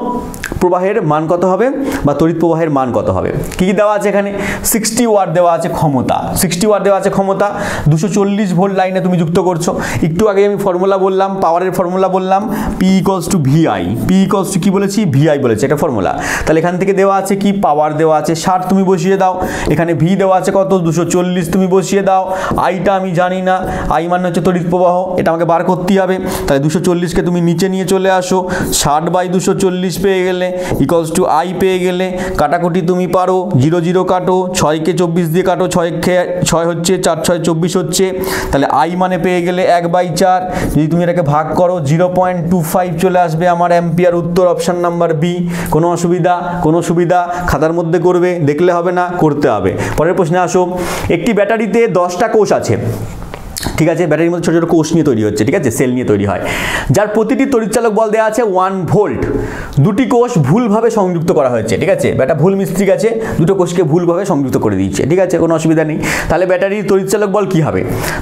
প্রবাহের মান কত হবে, বা তড়িৎ প্রবাহের মান কত হবে। কি কি দেওয়া আছে এখানে, 60 ওয়াট দেওয়া আছে ক্ষমতা, 60 ওয়াট দেওয়া আছে ক্ষমতা, 240 ভোল্ট লাইনে তুমি যুক্ত করছো। একটু আগে আমি ফর্মুলা বললাম, পাওয়ারের ফর্মুলা বললাম, P = VI, P = কি বলেছি, VI বলেছে, এটা ফর্মুলা। তাহলে এখান থেকে দেওয়া আছে কি, পাওয়ার দেওয়া আছে 60, তুমি বসিয়ে দাও। এখানে V দেওয়া আছে কত, 240, তুমি বসিয়ে দাও। আইটা আমি জানি না, আই মানে হচ্ছে তড়িৎ প্রবাহ, এটা আমাকে বার করতেই হবে। তাহলে 240কে তুমি নিচে নিয়ে চলে আসো, 60/240 পেয়ে গেলে = I পেয়ে গেলে, কাটাকুটি তুমি পারো, 0 0 কাটো, 6কে 24 দিয়ে কাটো, 6 হচ্ছে 4 6 24 হচ্ছে, তাহলে I মানে পেয়ে গেলে 1/4। যদি তুমি এটাকে ভাগ করো 0.25 চলে আসবে আমার অ্যাম্পিয়ার। উত্তর অপশন নাম্বার বি। কোনো সুবিধা খাতার মধ্যে করবে, দেখলে হবে না, করতে হবে। পরের প্রশ্নে আসো। একটি ব্যাটারিতে 10টা কোষ আছে, ঠিক আছে, ব্যাটারির মধ্যে ছোট ছোট কোষ নিয়ে তৈরি হচ্ছে, ঠিক আছে, সেল নিয়ে তৈরি হয়, যার প্রতিটি তড়িৎচালক বল দেওয়া আছে 1 ভোল্ট। দুটি কোষ ভুলভাবে সংযুক্ত করা হয়েছে, ঠিক আছে, ব্যাটা ভুল মিস্ত্রি আছে, দুটো কোষকে ভুলভাবে সংযুক্ত করে দিচ্ছে, ঠিক আছে, কোনো অসুবিধা নেই। তাহলে ব্যাটারির তড়িৎচালক বল কি হবে,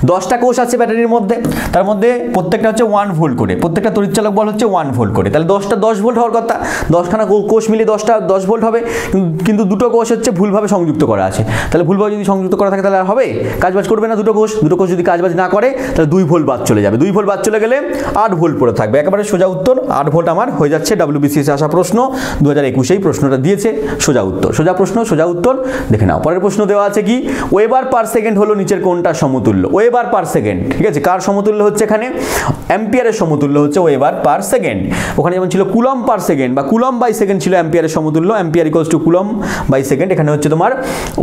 10টা কোষ আছে ব্যাটারির মধ্যে, তার মধ্যে প্রত্যেকটা হচ্ছে 1 ভোল্ট করে, প্রত্যেকটা তড়িৎচালক বল হচ্ছে 1 ভোল্ট করে, তাহলে 10টা 10 ভোল্ট হওয়ার কথা, 10খানা কোষ মিলে 10টা 10 ভোল্ট হবে, কিন্তু দুটো কোষ হচ্ছে ভুলভাবে সংযুক্ত করা আছে। তাহলে ভুলভাবে যদি সংযুক্ত করা থাকে তাহলে আর হবে, কাজবাজ করবে না দুটো কোষ যদি কাজবাজ না না করে তাহলে 2 ভোল্ট বাদ চলে যাবে, 2 ভোল্ট বাদ চলে গেলে 8 ভোল্ট পড়ে থাকবে। একেবারে সোজা উত্তর 8 ভোল্ট আমার হয়ে যাচ্ছে। WBCS আসা প্রশ্ন 2021 প্রশ্নটা দিয়েছে, সোজা উত্তর, সোজা প্রশ্ন সোজা উত্তর দেখে নাও। পরের প্রশ্ন দেওয়া আছে কি, ওয়েবার পার সেকেন্ড হলো নিচের কোনটা সমতুল্য? ওয়েবার পার সেকেন্ড, ঠিক আছে, কার সমতুল্য হচ্ছে এখানে? অ্যাম্পিয়ারের সমতুল্য হচ্ছে ওয়েবার পার সেকেন্ড। ওখানে যেমন ছিল কুলম পার সেকেন্ড বা কুলম বাই সেকেন্ড ছিল অ্যাম্পিয়ারের সমতুল্য, ampere equals to coulomb by second. এখানে হচ্ছে তোমার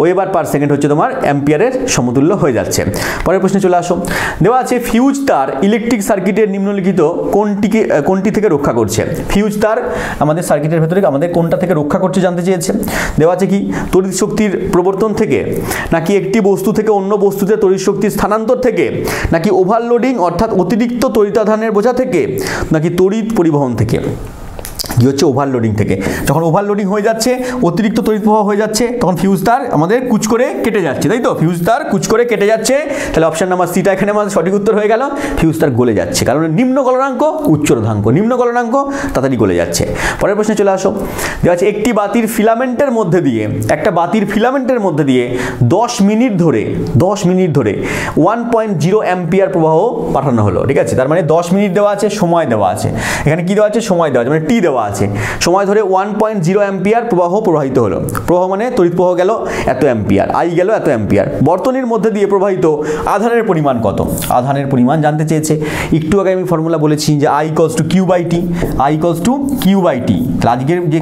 ওয়েবার পার সেকেন্ড হচ্ছে তোমার অ্যাম্পিয়ারের সমতুল্য হয়ে যাচ্ছে। পরের প্রশ্নে চলে আসো। দেওয়া আছে ফিউজ তার ইলেকট্রিক সার্কিটের নিম্নলিখিত কোনটি থেকে রক্ষা করছে? ফিউজ তার আমাদের সার্কিটের ভেতরে আমাদের কোনটা থেকে রক্ষা করছে জানতে চেয়েছে। দেওয়া আছে কি, তড়িৎ শক্তির প্রবর্তন থেকে, নাকি একটি বস্তু থেকে অন্য বস্তুতে তড়িৎ শক্তির স্থানান্তর থেকে, নাকি ওভারলোডিং অর্থাৎ অতিরিক্ত তড়িতাধানের বোঝা থেকে, নাকি তড়িৎ পরিবহন থেকে? কি হচ্ছে? ওভারলোডিং থেকে। যখন ওভারলোডিং হয়ে যাচ্ছে, অতিরিক্ত তড়িৎ প্রবাহ হয়ে যাচ্ছে, তখন ফিউজ তার আমাদের কুচ করে কেটে যাচ্ছে, তাই তো? ফিউজ তার কুচ করে কেটে যাচ্ছে, তাহলে অপশন নাম্বার সিটা এখানে আমাদের সঠিক উত্তর হয়ে গেল। ফিউজ তার গলে যাচ্ছে, কারণ নিম্ন গলনাঙ্ক উচ্চ রোধাঙ্ক, নিম্ন গলনাঙ্ক তাড়াতাড়ি গলে যাচ্ছে। পরের প্রশ্নে চলে আসো। দেওয়া আছে একটি বাতির ফিলামেন্টের মধ্যে দিয়ে, একটা বাতির ফিলামেন্টের মধ্যে দিয়ে 10 মিনিট ধরে 1.0 অ্যাম্পিয়ার প্রবাহ পাঠানো হলো, ঠিক আছে? তার মানে 10 মিনিট দেওয়া আছে, সময় দেওয়া আছে, এখানে কি দেওয়া আছে? সময় দেওয়া আছে, মানে টি দেওয়া আছে। সময় ধরে 1.0 অ্যাম্পিয়ার প্রবাহ প্রবাহিত হলো। প্রবাহ মানে তড়িৎ প্রবাহ গেল এত অ্যাম্পিয়ার, আই গেল এত অ্যাম্পিয়ার। বর্তনীর মধ্যে দিয়ে প্রবাহিত আধানের পরিমাণ কত? আধানের পরিমাণ জানতে চেয়েছে। একটু আগে আমি ফর্মুলা বলেছি যে I equals to Q by T, I equals to Q by T. আজকের যে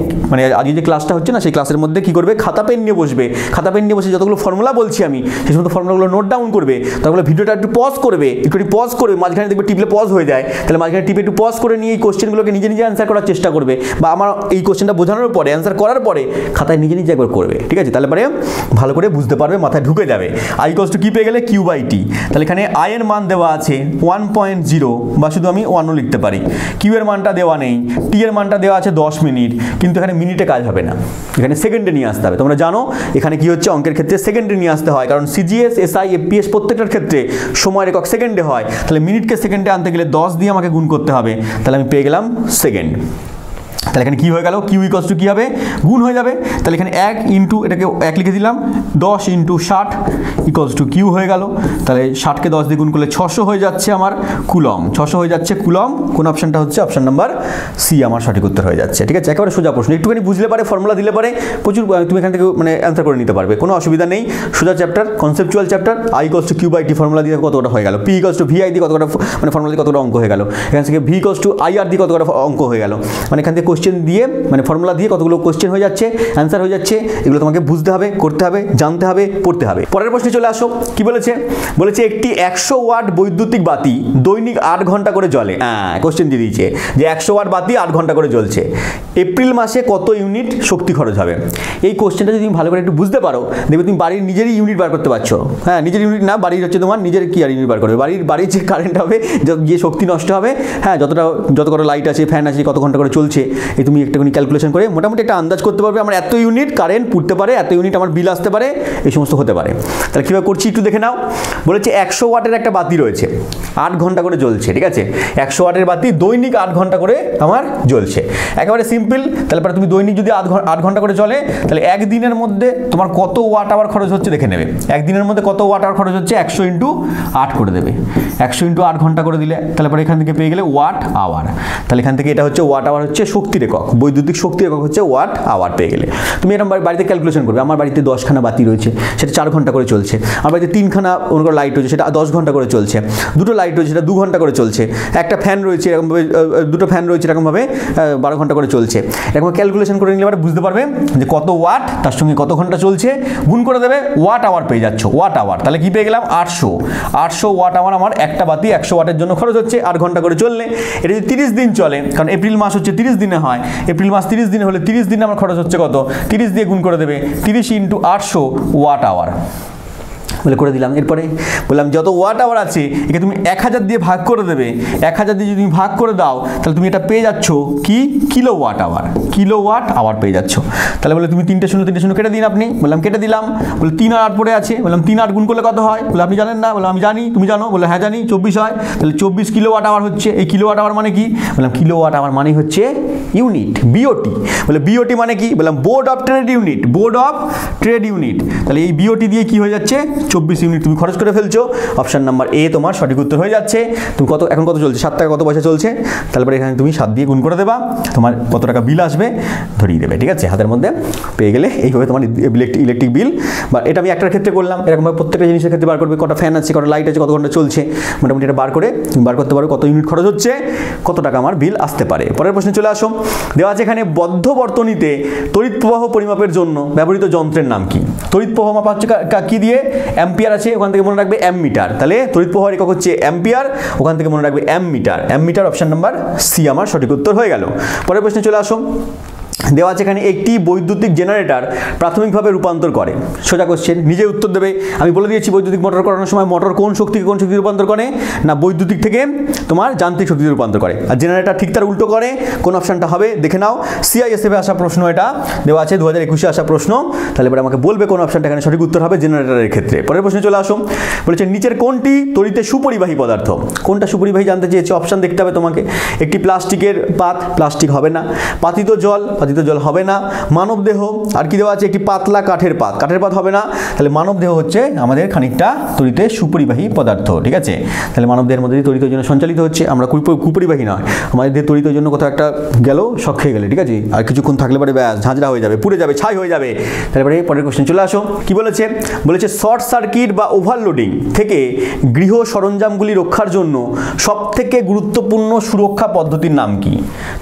আজকে যে ক্লাসটা হচ্ছে না, সেই ক্লাসের মধ্যে কি করবে? খাতা পেন নিয়ে বসবে, খাতা পেন নিয়ে বসে যতগুলো ফর্মুলা বলছি আমি, সেই সমস্ত ফর্মুলাগুলো নোট ডাউন করবে। তারপরে ভিডিওটা একটু পজ করবে, একটু পজ করবে, মাঝখানে দেখবে টিপলে পজ হয়ে যায়, তাহলে মাঝখানে টিপে একটু পজ করে নিয়ে এই কোশ্চেনগুলোকে নিজে নিজে অ্যান্সার করার চেষ্টা করবে, বা আমার এই কোশ্চেনটা বোঝানোর পরে অ্যান্সার করার পরে খাতায় নিজে নিজে একবার করবে, ঠিক আছে? তাহলে পরে ভালো করে বুঝতে পারবে, মাথায় ঢুকে যাবে। I ইকুয়ালস টু কি পেয়ে গেলে? কিউ বাই টি। তাহলে এখানে I এর মান দেওয়া আছে 1.0, বা শুধু আমি 1ও লিখতে পারি। কিউ এর মানটা দেওয়া নেই, টি এর মানটা দেওয়া আছে 10 মিনিট, কিন্তু এখানে মিনিটে কাজ হবে না, এখানে সেকেন্ডে নিয়ে আসতে হবে। তোমরা জানো এখানে কি হচ্ছে, অঙ্কের ক্ষেত্রে সেকেন্ডে নিয়ে আসতে হয়, কারণ সিজিএস, এসআই, এফপিএস প্রত্যেকটার ক্ষেত্রে সময়ের একক সেকেন্ডে হয়। তাহলে মিনিটকে সেকেন্ডে আনতে গেলে 10 দিয়ে আমাকে গুণ করতে হবে, তাহলে আমি পেয়ে গেলাম সেকেন্ড। তাহলে এখানে কি হয়ে গেল? কিউ ইকুয়ালস টু কি হবে? গুণ হয়ে যাবে। তাহলে এখানে 1 ইন্টু এটাকে 1 লিখে দিলাম, 10 ইন্টু 60 ইকুয়ালস টু কিউ হয়ে গেল। তাহলে 60কে 10 দিয়ে গুণ করলে 600 হয়ে যাচ্ছে আমার কুলম, 600 হয়ে যাচ্ছে কুলম। কোন অপশনটা হচ্ছে? অপশন নাম্বার সি আমার সঠিক উত্তর হয়ে যাচ্ছে, ঠিক আছে? একেবারে সোজা প্রশ্ন, একটুখানি বুঝলে পারে, ফর্মুলা দিলে পারে প্রচুর তুমি এখান থেকে অ্যান্সার করে নিতে পারবে, কোনো অসুবিধা নেই। সোজা chapter, conceptual chapter. I equals to Q by T formula দিয়ে কতটা হয়ে গেল, P equals to V I দিয়ে কতটা ফর্মুলা দিয়ে কতটা অঙ্ক হয়ে গেল, এখান থেকে ভি ইকুয়ালস টু আই আর দিয়ে কতটা অঙ্ক হয়ে গেল। এখান থেকে কোশ্চেন দিয়ে ফর্মুলা দিয়ে কতগুলো কোশ্চেন হয়ে যাচ্ছে, অ্যান্সার হয়ে যাচ্ছে। এগুলো তোমাকে বুঝতে হবে, করতে হবে, জানতে হবে, পড়তে হবে। পরের প্রশ্নে চলে আসো। কি বলেছে? বলেছে একটি 100 ওয়াট বৈদ্যুতিক বাতি দৈনিক 8 ঘন্টা করে জ্বলে। কোশ্চেন দিয়ে দিয়েছে যে 100 ওয়াট বাতি 8 ঘন্টা করে জ্বলছে, এপ্রিল মাসে কত ইউনিট শক্তি খরচ হবে? এই কোশ্চেনটা যদি তুমি ভালো করে একটু বুঝতে পারো, দেখবে তুমি বাড়ির নিজেরই ইউনিট বার করতে পারছো। হ্যাঁ, নিজের ইউনিট না, বাড়ির হচ্ছে তোমার নিজের কি আর ইউনিট বার করবে, বাড়ির যে কারেন্ট হবে, যে শক্তি নষ্ট হবে, হ্যাঁ, যত কটা লাইট আছে, ফ্যান আছে, কত ঘন্টা করে চলছে, এই তুমি একটুখানি ক্যালকুলেশন করে মোটামুটি একটা আন্দাজ করতে পারবে আমার এত ইউনিট কারেন্ট পুড়তে পারে, এত ইউনিট আমার বিল আসতে পারে, এই সমস্ত হতে পারে। তাহলে কীভাবে করছি একটু দেখে নাও। বলেছে 100 ওয়াটের একটা বাতি রয়েছে, 8 ঘন্টা করে জ্বলছে, ঠিক আছে? 100 ওয়াটের বাতি দৈনিক 8 ঘন্টা করে আমার জ্বলছে। একেবারে সিম্পল। তাহলে পরে তুমি দৈনিক যদি 8 ঘন্টা করে জ্বলে, তাহলে একদিনের মধ্যে তোমার কত ওয়াট আওয়ার খরচ হচ্ছে দেখে নেবে। একদিনের মধ্যে কত ওয়াট আওয়ার খরচ হচ্ছে 100 ইন্টু 8 করে দেবে। 100 ইন্টু 8 ঘন্টা করে দিলে তাহলে পরে এখান থেকে পেয়ে গেলে ওয়াট আওয়ার। তাহলে এখান থেকে এটা হচ্ছে ওয়াট আওয়ার, হচ্ছে শক্তির একক, বৈদ্যুতিক শক্তির একক হচ্ছে ওয়াট আওয়ার পেয়ে গেলে। তুমি এরকম বাড়িতে ক্যালকুলেশন করবে। আমার বাড়িতে 10খানা বাতি রয়েছে, সেটা 4 ঘন্টা করে চলছে। আমার বাড়িতে 3খানা লাইট রয়েছে, সেটা 10 ঘন্টা করে চলছে। 2টো লাইট রয়েছে, সেটা 2 ঘন্টা করে চলছে। একটা ফ্যান রয়েছে এরকমভাবে, 2টো ফ্যান রয়েছে এরকমভাবে 12 ঘন্টা করে চলছে। এরকম ক্যালকুলেশন করে নিলে এবার বুঝতে পারবে যে কত ওয়াট, তার সঙ্গে কত ঘন্টা চলছে, গুণ করে দেবে, ওয়াট আওয়ার পেয়ে যাচ্ছ। ওয়াট আওয়ার তাহলে কি পেয়ে গেলাম? 800 ওয়াট আওয়ার আমার একটা বাতি 100 ওয়াটের জন্য খরচ হচ্ছে 8 ঘন্টা করে চললে। এটা যদি 30 দিন চলে, কারণ এপ্রিল মাস হচ্ছে 30 দিনে হয়, এপ্রিল মাস 30 দিনে হলে 30 দিনে আমার খরচ হচ্ছে কত? 30 দিয়ে গুণ করে দেবে, 30 ইন্টু 800 ওয়াট আওয়ার বলে করে দিলাম। এরপরে বললাম যত ওয়াট আওয়ার আছে একে তুমি 1000 দিয়ে ভাগ করে দেবে। 1000 দিয়ে যদি তুমি ভাগ করে দাও, তাহলে তুমি এটা পেয়ে যাচ্ছ কি? Kilowatt hour. Kilowatt hour পেয়ে যাচ্ছ। তাহলে বলে তুমি 3টে শূন্য কেটে দিন আপনি। বললাম কেটে দিলাম। বলে 3 আর 8 পড়ে আছে। বললাম 3 8 গুণ করলে কত হয়? বলে আপনি জানেন না। বললাম আমি জানি। তুমি জানো? বলে হ্যাঁ জানি, 24 হয়। তাহলে 24 কিলো ওয়াট আওয়ার হচ্ছে। এই কিলো ওয়াট আওয়ার মানে কি? বললাম কিলো ওয়াট আওয়ার মানে হচ্ছে ইউনিট, বিওটি। বলে বিওটি মানে কি? বললাম board of trade unit, board of trade unit. তাহলে এই বিওটি দিয়ে কি হয়ে যাচ্ছে? 24 ইউনিট তুমি খরচ করে ফেলছো। অপশান নাম্বার এ তোমার সঠিক উত্তর হয়ে যাচ্ছে। তুমি এখন কত চলছে, 7 টাকা কত পয়সা চলছে, তারপরে এখানে তুমি 7 দিয়ে গুণ করে দেবা, তোমার কত টাকা বিল আসবে ধরিয়ে দেবে, ঠিক আছে, হাতের মধ্যে পেয়ে গেলে এইভাবে তোমার ইলেকট্রিক বিল। বা এটা আমি একটার ক্ষেত্রে করলাম, এরকমভাবে প্রত্যেকটা জিনিসের ক্ষেত্রে বার করবে, কটা ফ্যান আছে, কটা লাইট আছে, কত ঘন্টা চলছে, মোটামুটি এটা বার করে তুমি বার করতে পারো কত ইউনিট খরচ হচ্ছে, কত টাকা আমার বিল আসতে পারে। পরের প্রশ্নে চলে আসো। দেওয়া আছে এখানে বদ্ধ বর্তনীতে তড়িৎ প্রবাহ পরিমাপের জন্য ব্যবহৃত যন্ত্রের নাম কি? তড়িৎ প্রবাহ মাপা হচ্ছে কি দিয়ে? অ্যাম্পিয়ার আছে, ওখান থেকে মনে রাখবে অ্যামমিটার। তাহলে তড়িৎ প্রবাহের একক হচ্ছে অ্যাম্পিয়ার, ওখান থেকে মনে রাখবে ammeter. Ammeter option number C আমার সঠিক উত্তর হয়ে গেল। পরের প্রশ্নে চলে আসো। দেওয়া আছে এখানে একটি বৈদ্যুতিক জেনারেটর প্রাথমিকভাবে রূপান্তর করে, সোজা কোশ্চেন, নিজে উত্তর দেবে। আমি বলে দিয়েছি বৈদ্যুতিক মোটর করানোর সময় মোটর কোন শক্তিকে কোন শক্তি রূপান্তর করে? না, বৈদ্যুতিক থেকে তোমার যান্ত্রিক শক্তিতে রূপান্তর করে। আর জেনারেটর ঠিক তার উল্টো করে। কোন অপশনটা হবে দেখে নাও। সিআইএসএফে আসা প্রশ্ন, এটা দেওয়া আছে 2021-এ আসা প্রশ্ন। তাহলে এবার আমাকে বলবে কোন অপশনটা এখানে সঠিক উত্তর হবে জেনারেটরের ক্ষেত্রে। পরের প্রশ্নে চলে আসো। বলেছে নিচের কোনটি তড়িতে সুপরিবাহী পদার্থ? কোনটা সুপরিবাহী জানতে চেয়েছে, অপশন দেখতে হবে তোমাকে। একটি প্লাস্টিকের পাত, প্লাস্টিক হবে না। পাতিত জল হবে না। মানবদেহ, আর কি দেওয়া আছে? একটি পাতলা কাঠের পাত, কাঠের পাত হবে না। তাহলে মানবদেহ হচ্ছে আমাদের খানিকটা তড়িতে সুপরিবাহী পদার্থ, ঠিক আছে। তাহলে মানবদেহের মধ্যে তড়িতের জন্য সঞ্চালিত হচ্ছে, আমরা কুপরিবাহী নয়। আমাদের তড়িতের জন্য কোথাও একটা গেল, শক খেয়ে গেলে, ঠিক আছে, আর কিছুক্ষণ থাকলে পরে ব্যাস ঝাঁঝরা হয়ে যাবে, পুড়ে যাবে, ছাই হয়ে যাবে। তারপরে পরের কোশ্চেন চলে আসো। কি বলেছে? বলেছে শর্ট সার্কিট বা ওভারলোডিং থেকে গৃহ সরঞ্জামগুলি রক্ষার জন্য সবথেকে গুরুত্বপূর্ণ সুরক্ষা পদ্ধতির নাম কি?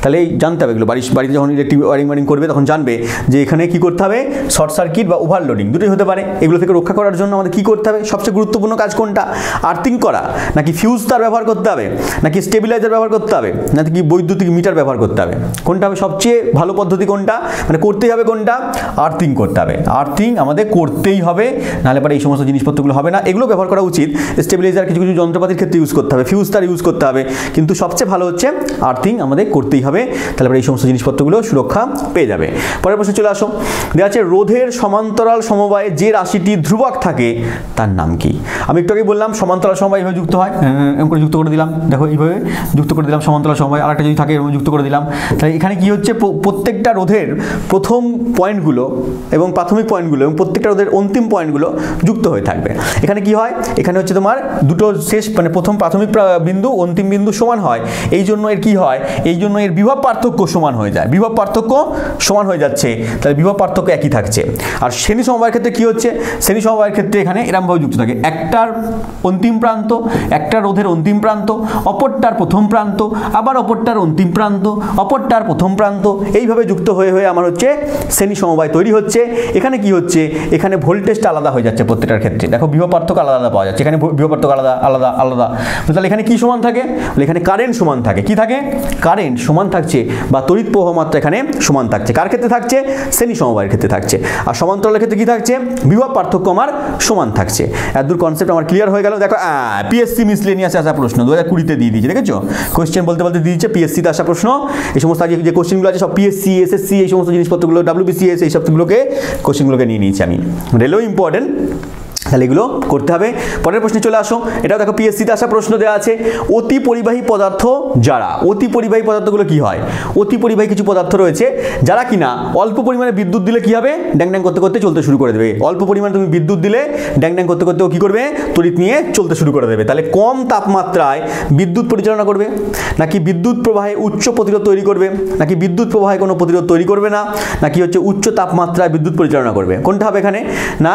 তাহলে জানতে হবে এগুলো, বাড়িতে যখন ইলেকট্রিক ওয়ারিং করবে তখন জানবে যে এখানে কি করতে হবে, শর্ট সার্কিট বা ওভারলোডিং দুটোই হতে পারে। এগুলো থেকে রক্ষা করার জন্য আমাদের কি করতে হবে? সবচেয়ে গুরুত্বপূর্ণ কাজ কোনটা? আর্থিং করা, নাকি ফিউজ তার ব্যবহার করতে হবে, নাকি স্টেবিলাইজার ব্যবহার করতে হবে, নাকি বৈদ্যুতিক মিটার ব্যবহার করতে হবে? কোনটা হবে সবচেয়ে ভালো পদ্ধতি? কোনটা মানে করতেই হবে? কোনটা? আর্থিং করতে হবে। আর্থিং আমাদের করতেই হবে, নাহলে পরে এই সমস্ত জিনিসপত্রগুলো হবে না। এগুলো ব্যবহার করা উচিত। স্টেবিলাইজার কিছু কিছু যন্ত্রপাতির ক্ষেত্রে ইউজ করতে হবে, ফিউজ তার ইউজ করতে হবে, কিন্তু সবচেয়ে ভালো হচ্ছে আর্থিং আমাদের করতেই হবে। তাহলে পরে এই সমস্ত জিনিসপত্রগুলো সুরক্ষা পেয়ে যাবে। পরের প্রশ্নে চলে আসো। দেওয়া আছে রোধের সমান্তরাল সমবায়ে যে রাশিটি ধ্রুবক থাকে তার নাম কি? আমি একটু আগে বললাম সমান্তরাল সমবায় এইভাবে যুক্ত হয়, এরকম করে যুক্ত করে দিলাম, দেখো এইভাবে যুক্ত করে দিলাম সমান্তরাল সমবায়, আর একটা যদি থাকে এরকম যুক্ত করে দিলাম। তাই এখানে কি হচ্ছে, প্রত্যেকটা রোধের প্রথম পয়েন্টগুলো এবং প্রাথমিক পয়েন্টগুলো এবং প্রত্যেকটা রোধের অন্তিম পয়েন্টগুলো যুক্ত হয়ে থাকবে। এখানে কি হয়, এখানে হচ্ছে তোমার দুটো শেষ মানে প্রথম প্রাথমিক বিন্দু অন্তিম বিন্দু সমান হয়, এই জন্য এর কি হয়, এই জন্য এর বিভব পার্থক্য সমান হয়ে যায়, বিভব পার্থক্য সমান হয়ে যাচ্ছে, তাহলে বিভব পার্থক্য একই থাকছে। আর শ্রেণী সমবায়ের ক্ষেত্রে কি হচ্ছে, শ্রেণী সমবায়ের ক্ষেত্রে এখানে এরকমভাবে যুক্ত থাকে, একটার অন্তিম প্রান্ত, একটা রোধের অন্তিম প্রান্ত, অপরটার প্রথম প্রান্ত, আবার অপরটার অন্তিম প্রান্ত, অপরটার প্রথম প্রান্ত, এইভাবে যুক্ত হয়ে হয়ে আমার হচ্ছে শ্রেণী সমবায় তৈরি হচ্ছে। এখানে কি হচ্ছে, এখানে ভোল্টেজটা আলাদা হয়ে যাচ্ছে প্রত্যেকটার ক্ষেত্রে, দেখো বিভব পার্থক্য আলাদা আলাদা পাওয়া যাচ্ছে, এখানে বিভব পার্থক্য আলাদা আলাদা আলাদা। তাহলে এখানে কি সমান থাকে, এখানে কারেন্ট সমান থাকে, কি থাকে, কারেন্ট সমান থাকছে বা তড়িৎ প্রবাহ মাত্রা এখানে সমান থাকছে। কার ক্ষেত্রে থাকছে? শ্রেণী সমবায়ের ক্ষেত্রে থাকছে। আর সমান্তরালের ক্ষেত্রে কি থাকছে, বিভব পার্থক্য আমার সমান থাকছে। এতদূর কনসেপ্ট আমার ক্লিয়ার হয়ে গেল। দেখো পিএসসি মিসলেনিয়াসে আসা প্রশ্ন 2020-তে দিয়ে দিয়েছে, দেখেছো, কোয়েশ্চেন বলতে বলতে দিয়ে দিচ্ছে পিএসসিতে আসা প্রশ্ন। এই সমস্ত আগে যে কোশ্চেনগুলো আছে সব পিএসসি, এসএসসি, এই সমস্ত জিনিসপত্রগুলো, ডাব্লিউবিসিএস, এই সবগুলোকে কোশ্চেনগুলোকে নিয়ে নিয়েছি আমি, রেলেও ইম্পর্টেন্ট, তাহলে এগুলো করতে হবে। পরের প্রশ্নে চলে আসো। এটা দেখো পিএসসিতে আসা প্রশ্ন দেওয়া আছে, অতি পরিবাহী পদার্থ যারা, অতি পরিবাহী পদার্থগুলো কি হয়, অতি পরিবাহী কিছু পদার্থ রয়েছে যারা কিনা অল্প পরিমাণে বিদ্যুৎ দিলে কি হবে, ড্যাং ড্যাং করতে করতে চলতে শুরু করে দেবে। অল্প পরিমাণে তুমি বিদ্যুৎ দিলে ড্যাং ড্যাং করতে করতে ও কি করবে, তড়িৎ নিয়ে চলতে শুরু করে দেবে। তাহলে কম তাপমাত্রায় বিদ্যুৎ পরিচালনা করবে, নাকি বিদ্যুৎ প্রবাহে উচ্চ প্রতিরোধ তৈরি করবে, নাকি বিদ্যুৎ প্রবাহে কোনো প্রতিরোধ তৈরি করবে না, নাকি হচ্ছে উচ্চ তাপমাত্রায় বিদ্যুৎ পরিচালনা করবে? কোনটা হবে এখানে? না,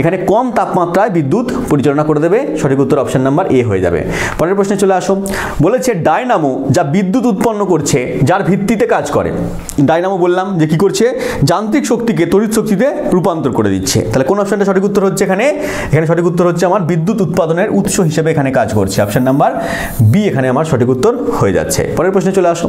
এখানে কম তাপমাত্রায় বিদ্যুৎ পরিচালনা করে দেবে। সঠিক উত্তর অপশন নাম্বার এ হয়ে যাবে। পরের প্রশ্নে চলে আসো। বলেছে ডায়নামো যা বিদ্যুৎ উৎপন্ন করছে যার ভিত্তিতে কাজ করে। ডায়নামো বললাম যে কি করছে, যান্ত্রিক শক্তিকে তড়িৎ শক্তিতে রূপান্তর করে দিচ্ছে। তাহলে কোন অপশনটা সঠিক উত্তর হচ্ছে এখানে? এখানে সঠিক উত্তর হচ্ছে আমার বিদ্যুৎ উৎপাদনের উৎস হিসেবে এখানে কাজ করছে। অপশন নাম্বার বি এখানে আমার সঠিক উত্তর হয়ে যাচ্ছে। পরের প্রশ্নে চলে আসো।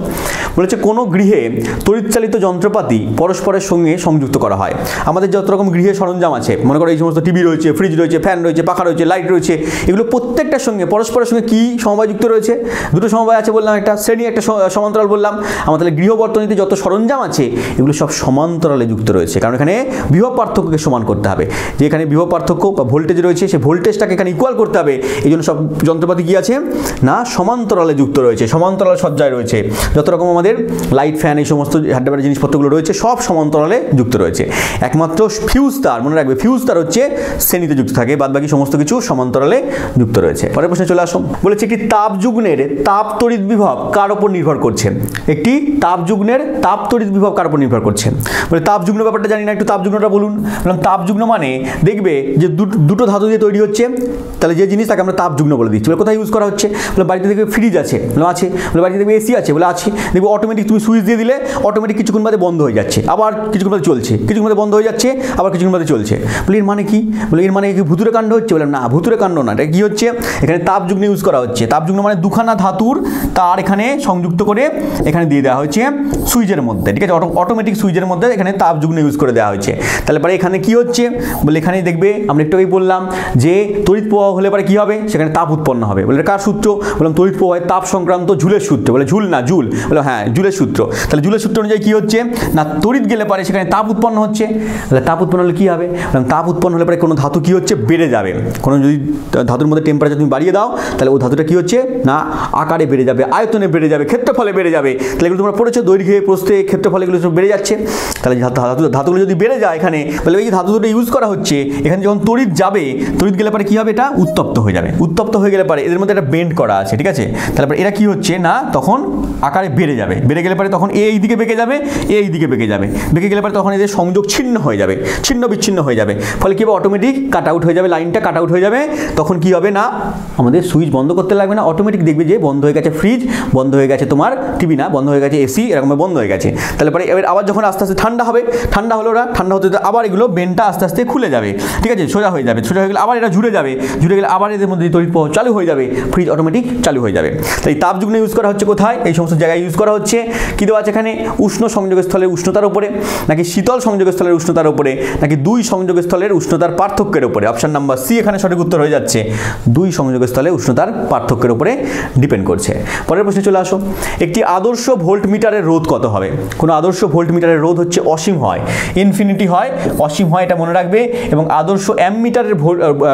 বলেছে কোন গৃহে তড়িৎচালিত যন্ত্রপাতি পরস্পরের সঙ্গে সংযুক্ত করা হয়। আমাদের যত রকম গৃহে সরঞ্জাম আছে, মনে করো এই সমস্ত টিভি রয়েছে, ফ্রিজ রয়েছে, ফ্যান রয়েছে, পাখা রয়েছে, লাইট রয়েছে, এগুলো প্রত্যেকটার সঙ্গে পরস্পরের সঙ্গে কি সমবায় যুক্ত রয়েছে? দুটো সমবায় আছে বললাম, একটা শ্রেণী, একটা সমান্তরাল বললাম। আমাদের গৃহ বর্তনীতে যত সরঞ্জাম আছে এগুলো সব সমান্তরালে যুক্ত রয়েছে, কারণ এখানে বিভব পার্থক্যকে সমান করতে হবে। যে এখানে বিভব পার্থক্য বা ভোল্টেজ রয়েছে, সেই ভোল্টেজটাকে এখানে ইকুয়াল করতে হবে। এই জন্য সব যন্ত্রপাতি কি আছে না, সমান্তরালে যুক্ত রয়েছে, সমান্তরাল সজ্জায় রয়েছে। যত রকম আমাদের লাইট, ফ্যান, এই সমস্ত হার্ডওয়্যার জিনিসপত্রগুলো রয়েছে সব সমান্তরালে যুক্ত রয়েছে। একমাত্র ফিউজ তার, মনে রাখবে ফিউজ তার হচ্ছে শ্রেণীতে যুক্ত থাকে, বাদ বাকি সমস্ত কিছু সমান্তরালে যুক্ত রয়েছে। পরের প্রশ্নে চলে আসো, বলেছে একটি তাপযুগ্নের তাপ তড়িৎ বিভব কার উপর নির্ভর করছে? একটি তাপযুগ্নের তাপ তড়িৎ বিভব কার উপর নির্ভর করছে? বলে তাপযুগ্ন ব্যাপারটা জানি না, একটু তাপযুগ্নটা বলুন। বললাম তাপযুগ্ন মানে দেখবে যে দুটো ধাতু দিয়ে তৈরি হচ্ছে, তাহলে যে জিনিস তাকে আমরা তাপযুগ্ন বলে দিচ্ছি। বলে কোথায় ইউজ করা হচ্ছে? বলে বাড়িতে দেখবে ফ্রিজ আছে, বলে আছে। বলে বাড়িতে দেখবে এসি আছে, বলে আছে। দেখবে অটোমেটিক তুমি সুইচ দিয়ে দিলে অটোমেটিক কিছুক্ষণ বাদে বন্ধ হয়ে যাচ্ছে, আবার কিছুক্ষণ বাদে চলছে, কিছুক্ষণ বাদে বন্ধ হয়ে যাচ্ছে, আবার কিছুক্ষণ বাদে চলছে। বলে এর মানে কি? বলে এর মানে কি ভুতুরে কাণ্ড হচ্ছে? বলে না, ভুতুরে কাণ্ড না। এটা কি হচ্ছে? এখানে তাপযুগ্ন ইউজ করা হচ্ছে। তাপযুগ্ন মানে দুখানা ধাতুর তার এখানে সংযুক্ত করে এখানে দিয়ে দেওয়া হয়েছে সুইচের মধ্যে, ঠিক আছে, অটোমেটিক সুইচের মধ্যে এখানে তাপযুগ্ন ইউজ করে দেওয়া হয়েছে। তাহলে পরে এখানে কি হচ্ছে? বলে এখানে দেখবে আমরা একটু আগেই বললাম যে তড়িৎ প্রবাহ হলে পরে কি হবে? সেখানে তাপ উৎপন্ন হবে। বলে কার সূত্র? বললাম তড়িৎ প্রবাহের তাপ সংক্রান্ত ঝুলের সূত্র। বলে ঝুল না, জুল। বলে হ্যাঁ, জুলের সূত্র। তাহলে জুলের সূত্র অনুযায়ী কি হচ্ছে না, তড়িৎ গেলে পরে সেখানে তাপ উৎপন্ন হচ্ছে। তাহলে তাপ উৎপন্ন হলে কি হবে? তাপ উৎপন্ন হলে পরে কোনো ধাতু কি হচ্ছে? বেড়ে যাবে। কোনো যদি ধাতুর মধ্যে টেম্পারেচার তুমি বাড়িয়ে দাও, তাহলে ওই ধাতুটা কি হচ্ছে না, আকারে বেড়ে যাবে, আয়তনে বেড়ে যাবে, ক্ষেত্রফলে বেড়ে যাবে। তাহলে এগুলো তোমরা পড়েছো, দৈর্ঘ্যে, প্রস্থে, ক্ষেত্রফলে এগুলো সব বেড়ে যাচ্ছে। তাহলে ধাতুগুলো যদি বেড়ে যায় এখানে, বলে এই ধাতু দুটো ইউজ করা হচ্ছে, এখানে যখন তড়িৎ যাবে, তড়িৎ গেলে পরে কি হবে? এটা উত্তপ্ত হয়ে যাবে। উত্তপ্ত হয়ে গেলে পরে এদের মধ্যে একটা বেন্ড করা আছে, ঠিক আছে। তাহলে পরে এরা কি হচ্ছে না, তখন আকারে বেড়ে যাবে। বেড়ে গেলে পরে তখন এই দিকে বেঁকে যাবে, এই দিকে বেঁকে যাবে। বেঁকে গেলে পরে তখন এদের সংযোগ ছিন্ন হয়ে যাবে, ছিন্ন বিচ্ছিন্ন হয়ে যাবে। ফলে কি হবে? অটোমেটিক কাট আউট হয়ে যাবে, লাইনটা কাট আউট হয়ে যাবে। তখন কি হবে না, আমাদের সুইচ বন্ধ করতে লাগবে না, অটোমেটিক দেখবে যে বন্ধ হয়ে গেছে ফ্রিজ, বন্ধ হয়ে গেছে তোমার টিভি, না বন্ধ হয়ে গেছে এসি, এরকম বন্ধ হয়ে গেছে। তাহলে পরে এবার আবার যখন আস্তে আস্তে ঠান্ডা হবে, ঠান্ডা হলো ওরা, ঠান্ডা হতে আবার এগুলো বেনটা আস্তে আস্তে খুলে যাবে, ঠিক আছে, সোজা হয়ে যাবে। সোজা হয়ে গেলে আবার এটা ঝুড়ে যাবে, ঝুড়ে গেলে আবার এদের মধ্যে তড়িৎ প্রবাহ চালু হয়ে যাবে, ফ্রিজ অটোমেটিক চালু হয়ে যাবে। তাই তাপযুগ্ন ইউজ করা হচ্ছে কোথায়? এই সমস্ত জায়গায় ইউজ করা হচ্ছে। কি দেওয়া আছে এখানে? উষ্ণ সংযোগস্থলের উষ্ণতার উপরে, নাকি শীতল সংযোগস্থলের উষ্ণতার উপরে, নাকি দুই সংযোগস্থলের উষ্ণতার পার্থক্যের উপরে? অপশন নাম্বার সি এখানে সঠিক উত্তর হয়ে যাচ্ছে। দুই সংযোগস্থলে উষ্ণতার পার্থক্যের উপরে ডিপেন্ড করছে। পরের প্রশ্নে চলে আসো, একটি আদর্শ ভোল্ট মিটারের রোধ কত হবে? কোনো আদর্শ ভোল্ট মিটারের রোধ হচ্ছে অসীম হয়, ইনফিনিটি হয়, অসীম হয়, এটা মনে রাখবে। এবং আদর্শ অ্যামমিটারের